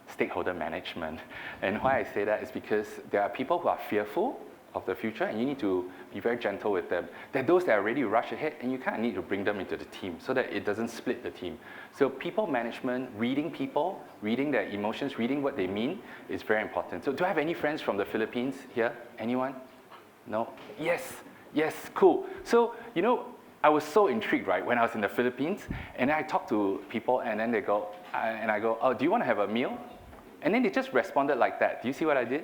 stakeholder management. And why I say that is because there are people who are fearful of the future, and you need to be very gentle with them. There are those that are ready to rush ahead, and you kind of need to bring them into the team so that it doesn't split the team. So people management, reading people, reading their emotions, reading what they mean is very important. So do I have any friends from the Philippines here? Anyone? No? Yes, cool. So, you know, I was so intrigued, right, when I was in the Philippines, and then I talked to people, and then they go, and I go, oh, do you want to have a meal? And then they just responded like that. Do you see what I did?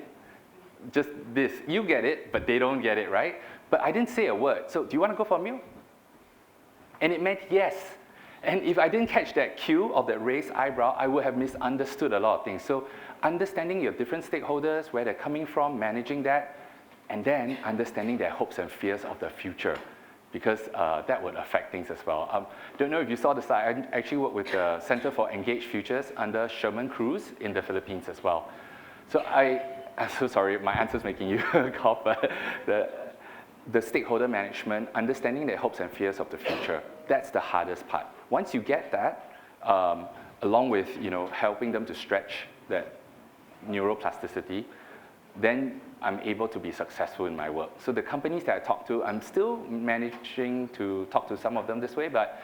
Just this. You get it, but they don't get it, right? But I didn't say a word. So, do you want to go for a meal? And it meant yes. And if I didn't catch that cue of that raised eyebrow, I would have misunderstood a lot of things. So, understanding your different stakeholders, where they're coming from, managing that, and then understanding their hopes and fears of the future, because that would affect things as well. Don't know if you saw the slide. I actually work with the Center for Engaged Futures under Sherman Cruz in the Philippines as well. So I'm so sorry, my answer's making you cough, but the stakeholder management, understanding their hopes and fears of the future, that's the hardest part. Once you get that, along with helping them to stretch that neuroplasticity, then I'm able to be successful in my work. So the companies that I talk to, I'm still managing to talk to some of them this way, but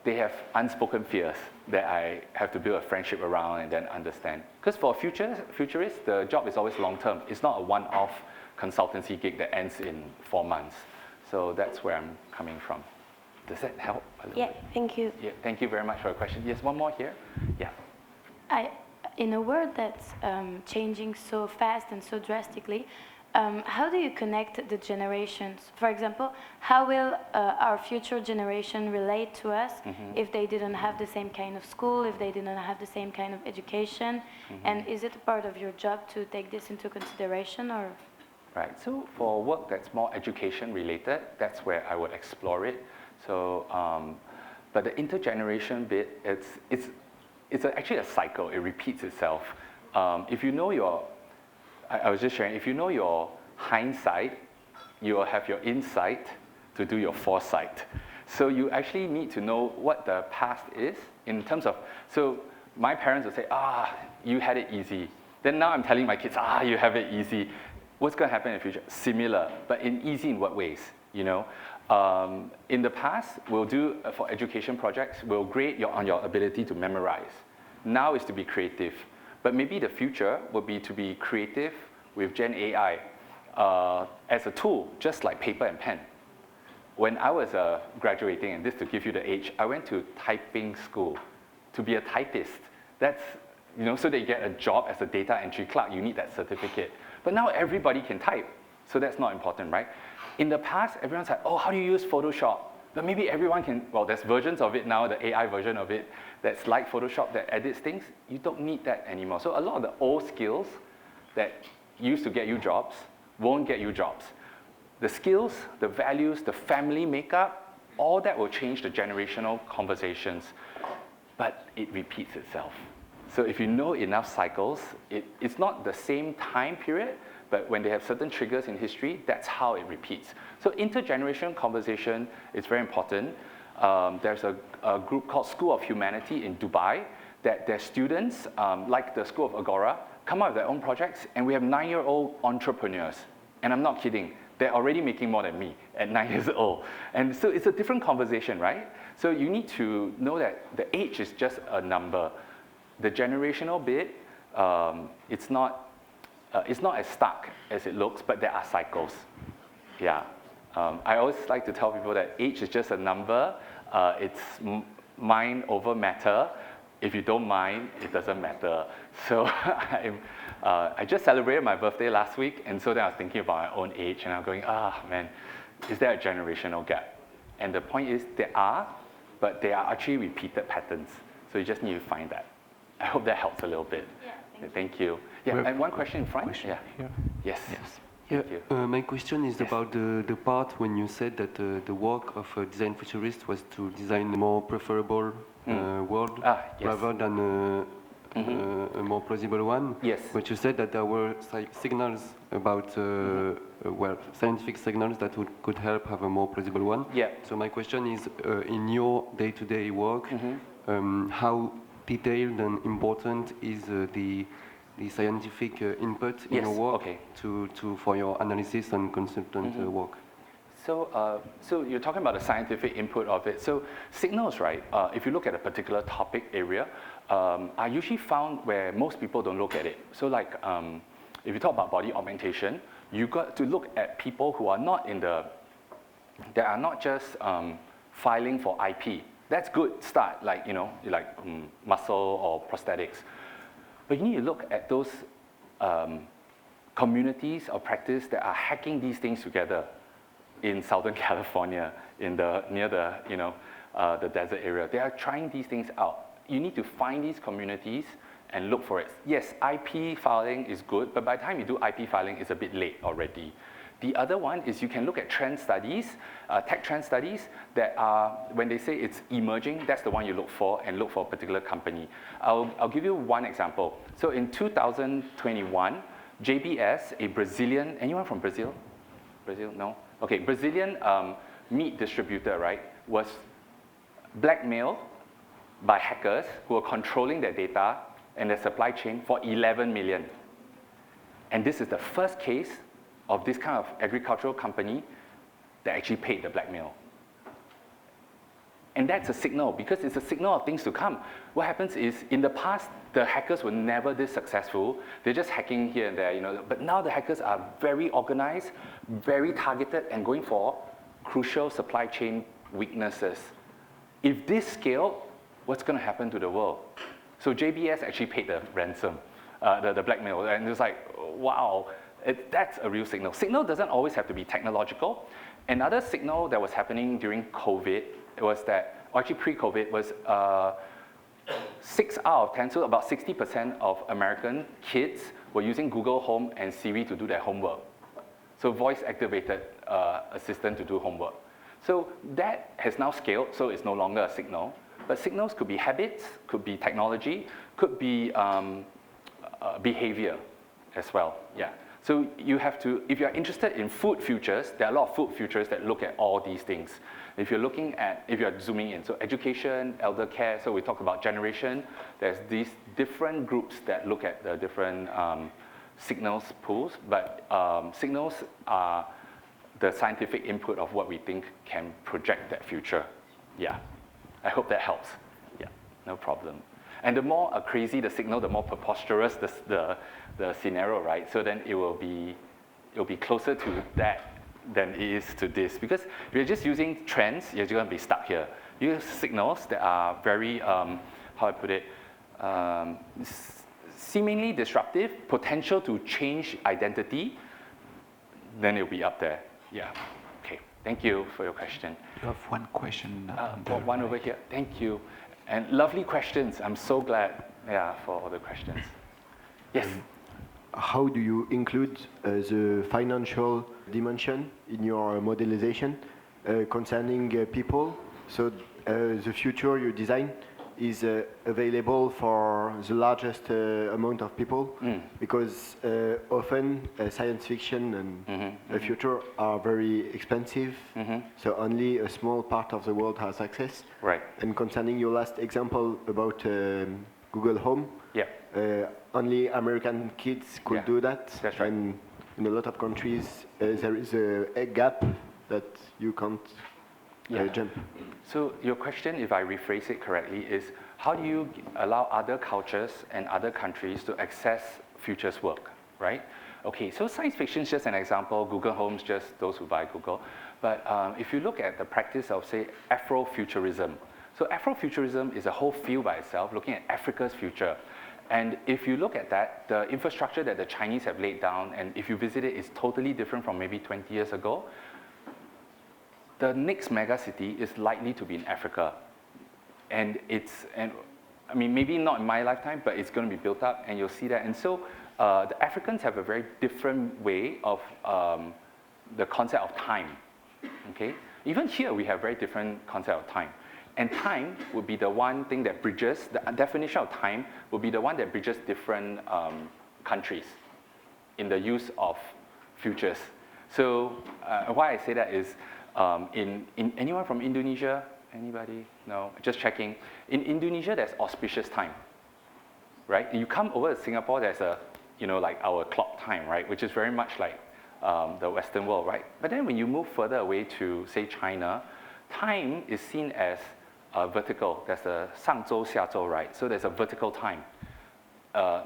they have unspoken fears that I have to build a friendship around and then understand. Because for futurists, the job is always long-term. It's not a one-off consultancy gig that ends in 4 months. So that's where I'm coming from. Does that help? Yeah, thank you. Yeah, thank you very much for your question. Yes, one more here. Yeah. In a world that's changing so fast and so drastically, how do you connect the generations? For example, how will our future generation relate to us if they didn't have the same kind of school, if they didn't have the same kind of education? And is it a part of your job to take this into consideration, or? Right, so for work that's more education related, that's where I would explore it. So, but the intergeneration bit, it's actually a cycle. It repeats itself. If you know I was just sharing, if you know your hindsight, you will have your insight to do your foresight. So you actually need to know what the past is in terms of, so my parents will say, you had it easy. Then now I'm telling my kids, you have it easy. What's going to happen in the future? Similar, but easy in what ways, In the past, we'll do, for education projects, we'll grade on your ability to memorize. Now is to be creative. But maybe the future will be to be creative with Gen AI as a tool, just like paper and pen. When I was graduating, and this to give you the age, I went to typing school to be a typist. That's, so that you get a job as a data entry clerk, you need that certificate. But now everybody can type, so that's not important, right? In the past, everyone's like, how do you use Photoshop? But maybe everyone can, there's versions of it now, the AI version of it, that's like Photoshop that edits things. You don't need that anymore. So a lot of the old skills that used to get you jobs won't get you jobs. The skills, the values, the family makeup, all that will change the generational conversations, but it repeats itself. So if you know enough cycles, it's not the same time period, but when they have certain triggers in history, that's how it repeats. So intergenerational conversation is very important. There's a group called School of Humanity in Dubai that their students, like the School of Agora, come up with their own projects, and we have 9-year-old entrepreneurs. And I'm not kidding, they're already making more than me at 9 years old. And so it's a different conversation, right? So you need to know that the age is just a number. The generational bit, it's not as stuck as it looks, but there are cycles. Yeah. I always like to tell people that age is just a number. It's mind over matter. If you don't mind, it doesn't matter. So I just celebrated my birthday last week, and so then I was thinking about my own age, and I'm going, man, is there a generational gap? And the point is, there are, but they are actually repeated patterns. So you just need to find that. I hope that helps a little bit. Yeah, thank you. Yeah, and one question in front? Yeah. Yes. Yeah, my question is about the part when you said that the work of a design futurist was to design a more preferable world rather than a more plausible one. Yes. But you said that there were signals about, well, scientific signals that could help have a more plausible one. Yeah. So my question is, in your day-to-day work, how detailed and important is the scientific input in your work for your analysis and consultant work? So you're talking about the scientific input of it. So signals, right? If you look at a particular topic area, are usually found where most people don't look at it. So like, if you talk about body augmentation, you got to look at people who are not in the, that are not just filing for IP. That's good start, like, you know, like muscle or prosthetics. But you need to look at those communities of practice that are hacking these things together in Southern California, in the, near the, you know, the desert area. They are trying these things out. You need to find these communities and look for it. Yes, IP filing is good, but by the time you do IP filing, it's a bit late already. The other one is you can look at trend studies, tech trend studies that are, when they say it's emerging, that's the one you look for and look for a particular company. I'll give you one example. So in 2021, JBS, a Brazilian, anyone from Brazil? Brazil, no? Okay, Brazilian meat distributor, right, was blackmailed by hackers who are controlling their data and their supply chain for 11 million. And this is the first case of this kind of agricultural company that actually paid the blackmail. And that's a signal, because it's a signal of things to come. What happens is, in the past, the hackers were never this successful. They're just hacking here and there, you know. But now the hackers are very organized, very targeted, and going for crucial supply chain weaknesses. If this scale, what's going to happen to the world? So JBS actually paid the ransom, the blackmail, and it was like, wow. That's a real signal. Signal doesn't always have to be technological. Another signal that was happening during COVID was that, or actually pre-COVID, was 6 out of 10, so about 60% of American kids were using Google Home and Siri to do their homework. So voice-activated assistant to do homework. So that has now scaled, so it's no longer a signal. But signals could be habits, could be technology, could be behavior as well, yeah. So you have to, if you're interested in food futures, there are a lot of food futures that look at all these things. If you're looking at, if you're zooming in, so education, elder care, so we talked about generation, there's these different groups that look at the different signals pools, but signals are the scientific input of what we think can project that future. Yeah, I hope that helps. Yeah, no problem. And the more crazy the signal, the more preposterous the scenario, right? So then it'll be closer to that than it is to this. Because if you're just using trends, you're just going to be stuck here. You use signals that are very, how I put it, seemingly disruptive, potential to change identity, then it'll be up there. Yeah. Okay. Thank you for your question. You have one question. One over here. Thank you. And lovely questions. I'm so glad, for all the questions. Yes. How do you include the financial dimension in your modelization concerning people? So the future you design is available for the largest amount of people, because often science fiction and the future are very expensive, so only a small part of the world has access. Right. And concerning your last example about Google Home, only American kids could do that. That's right. And in a lot of countries, there is a gap that you can't jump. So your question, if I rephrase it correctly, is how do you allow other cultures and other countries to access futures work, right? Okay, so science fiction is just an example. Google Home's just those who buy Google. But if you look at the practice of, say, Afrofuturism. So Afrofuturism is a whole field by itself, looking at Africa's future. And if you look at that, the infrastructure that the Chinese have laid down, and if you visit it, is totally different from maybe 20 years ago. The next mega city is likely to be in Africa. And I mean, maybe not in my lifetime, but it's going to be built up, and you'll see that. And so the Africans have a very different way of the concept of time, okay? Even here, we have very different concept of time. And time would be the one thing that bridges, the definition of time would be the one that bridges different countries in the use of futures. So why I say that is, in anyone from Indonesia? Anybody? No, just checking. In Indonesia, there's auspicious time, right? You come over to Singapore, there's a, like our clock time, right? Which is very much like the Western world, right? But then when you move further away to, say, China, time is seen as vertical. There's a 上周下周, right? So there's a vertical time,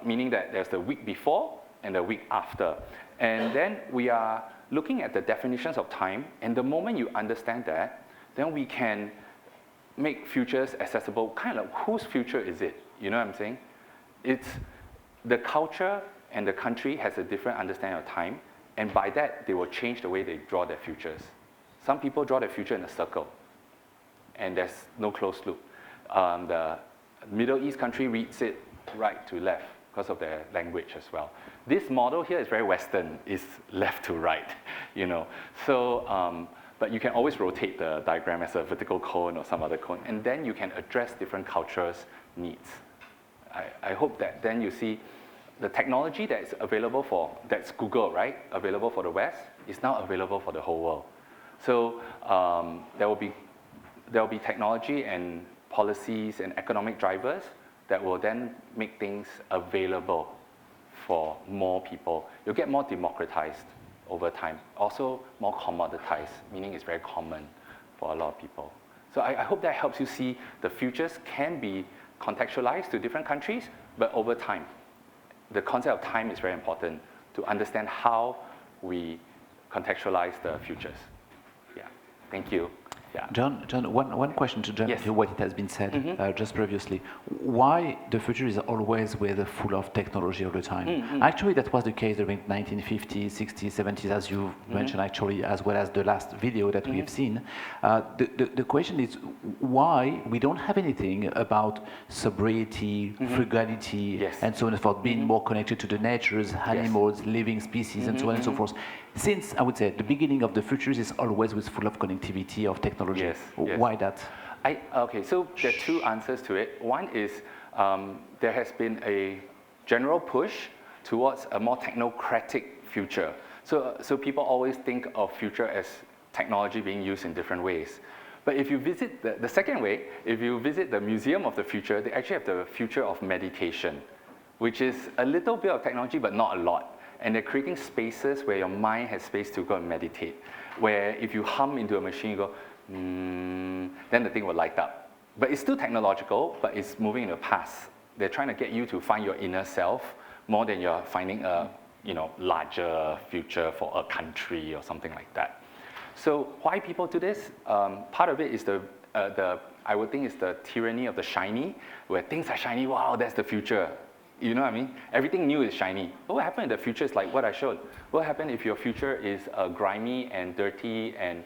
meaning that there's the week before and the week after. And then we are looking at the definitions of time, and the moment you understand that, then we can make futures accessible. Kind of whose future is it? You know what I'm saying? It's the culture and the country has a different understanding of time, and by that, they will change the way they draw their futures. Some people draw their future in a circle, and there's no closed loop. The Middle East country reads it right to left because of their language as well. This model here is very Western, is left to right, So, but you can always rotate the diagram as a vertical cone or some other cone, and then you can address different cultures' needs. I hope that then you see the technology that is available that's Google, right? Available for the West, is now available for the whole world. So there will be technology and policies and economic drivers that will then make things available for more people. You'll get more democratized over time. Also more commoditized, meaning it's very common for a lot of people. So I hope that helps you see the futures can be contextualized to different countries, but over time. The concept of time is very important to understand how we contextualize the futures. Yeah, thank you. Yeah. John, one question to jump into what it has been said just previously. Why the future is always full of technology all the time? Actually, that was the case during 1950s, 60s, 70s, as you mentioned, actually, as well as the last video that we've seen. The question is why we don't have anything about sobriety, frugality, and so on and so forth, being more connected to the natures, animals, living species, and so on and so forth. Since, I would say, the beginning of the futures is always full of connectivity, of technology. Yes. Why that? Okay, so there are two answers to it. One is there has been a general push towards a more technocratic future. So people always think of future as technology being used in different ways. But if you visit the second way, if you visit the Museum of the Future, they actually have the future of meditation, which is a little bit of technology, but not a lot. And they're creating spaces where your mind has space to go and meditate, where if you hum into a machine, you go, then the thing will light up. But it's still technological, but it's moving in the past. They're trying to get you to find your inner self more than you're finding a larger future for a country or something like that. So why people do this? Part of it is I would think it's the tyranny of the shiny, where things are shiny, wow, that's the future. You know what I mean? Everything new is shiny. What will happen in the future is like what I showed. What will happen if your future is grimy and dirty and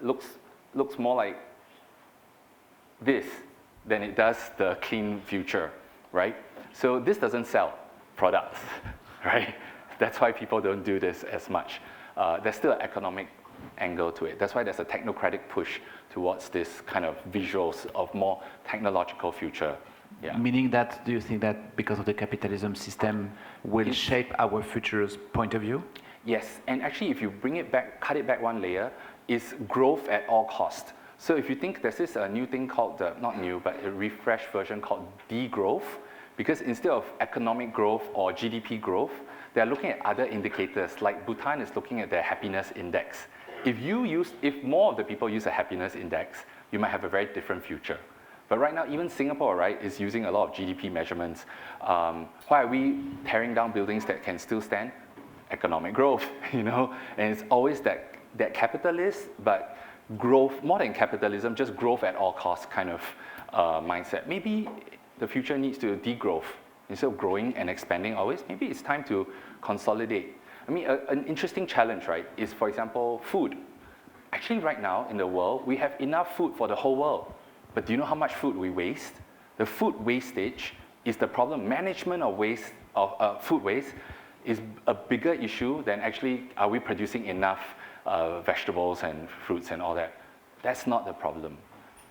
looks more like this than it does the clean future, right? So this doesn't sell products, right? That's why people don't do this as much. There's still an economic angle to it. That's why there's a technocratic push towards this kind of visuals of more technological future. Yeah. Meaning that, do you think that because of the capitalism system will shape our future's point of view? Yes, and actually if you bring it back, cut it back one layer, is growth at all cost. So if you think there's this new thing called, not new, but a refreshed version called degrowth, because instead of economic growth or GDP growth, they're looking at other indicators, like Bhutan is looking at their happiness index. If more of the people use a happiness index, you might have a very different future. But right now, even Singapore, right, is using a lot of GDP measurements. Why are we tearing down buildings that can still stand? Economic growth, you know? And it's always that capitalist, but growth, more than capitalism, just growth at all costs kind of mindset. Maybe the future needs to degrowth. Instead of growing and expanding always, maybe it's time to consolidate. I mean, an interesting challenge, right, is, for example, food. Actually, right now in the world, we have enough food for the whole world. But do you know how much food we waste? The food wastage is the problem. Management of waste, of food waste, is a bigger issue than actually are we producing enough vegetables and fruits and all that. That's not the problem.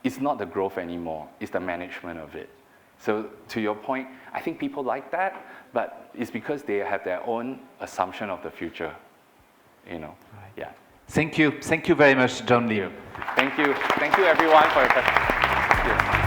It's not the growth anymore. It's the management of it. So to your point, I think people like that, but it's because they have their own assumption of the future. You know, right. Yeah. Thank you very much, Jawn Lim. Thank you everyone for your questions.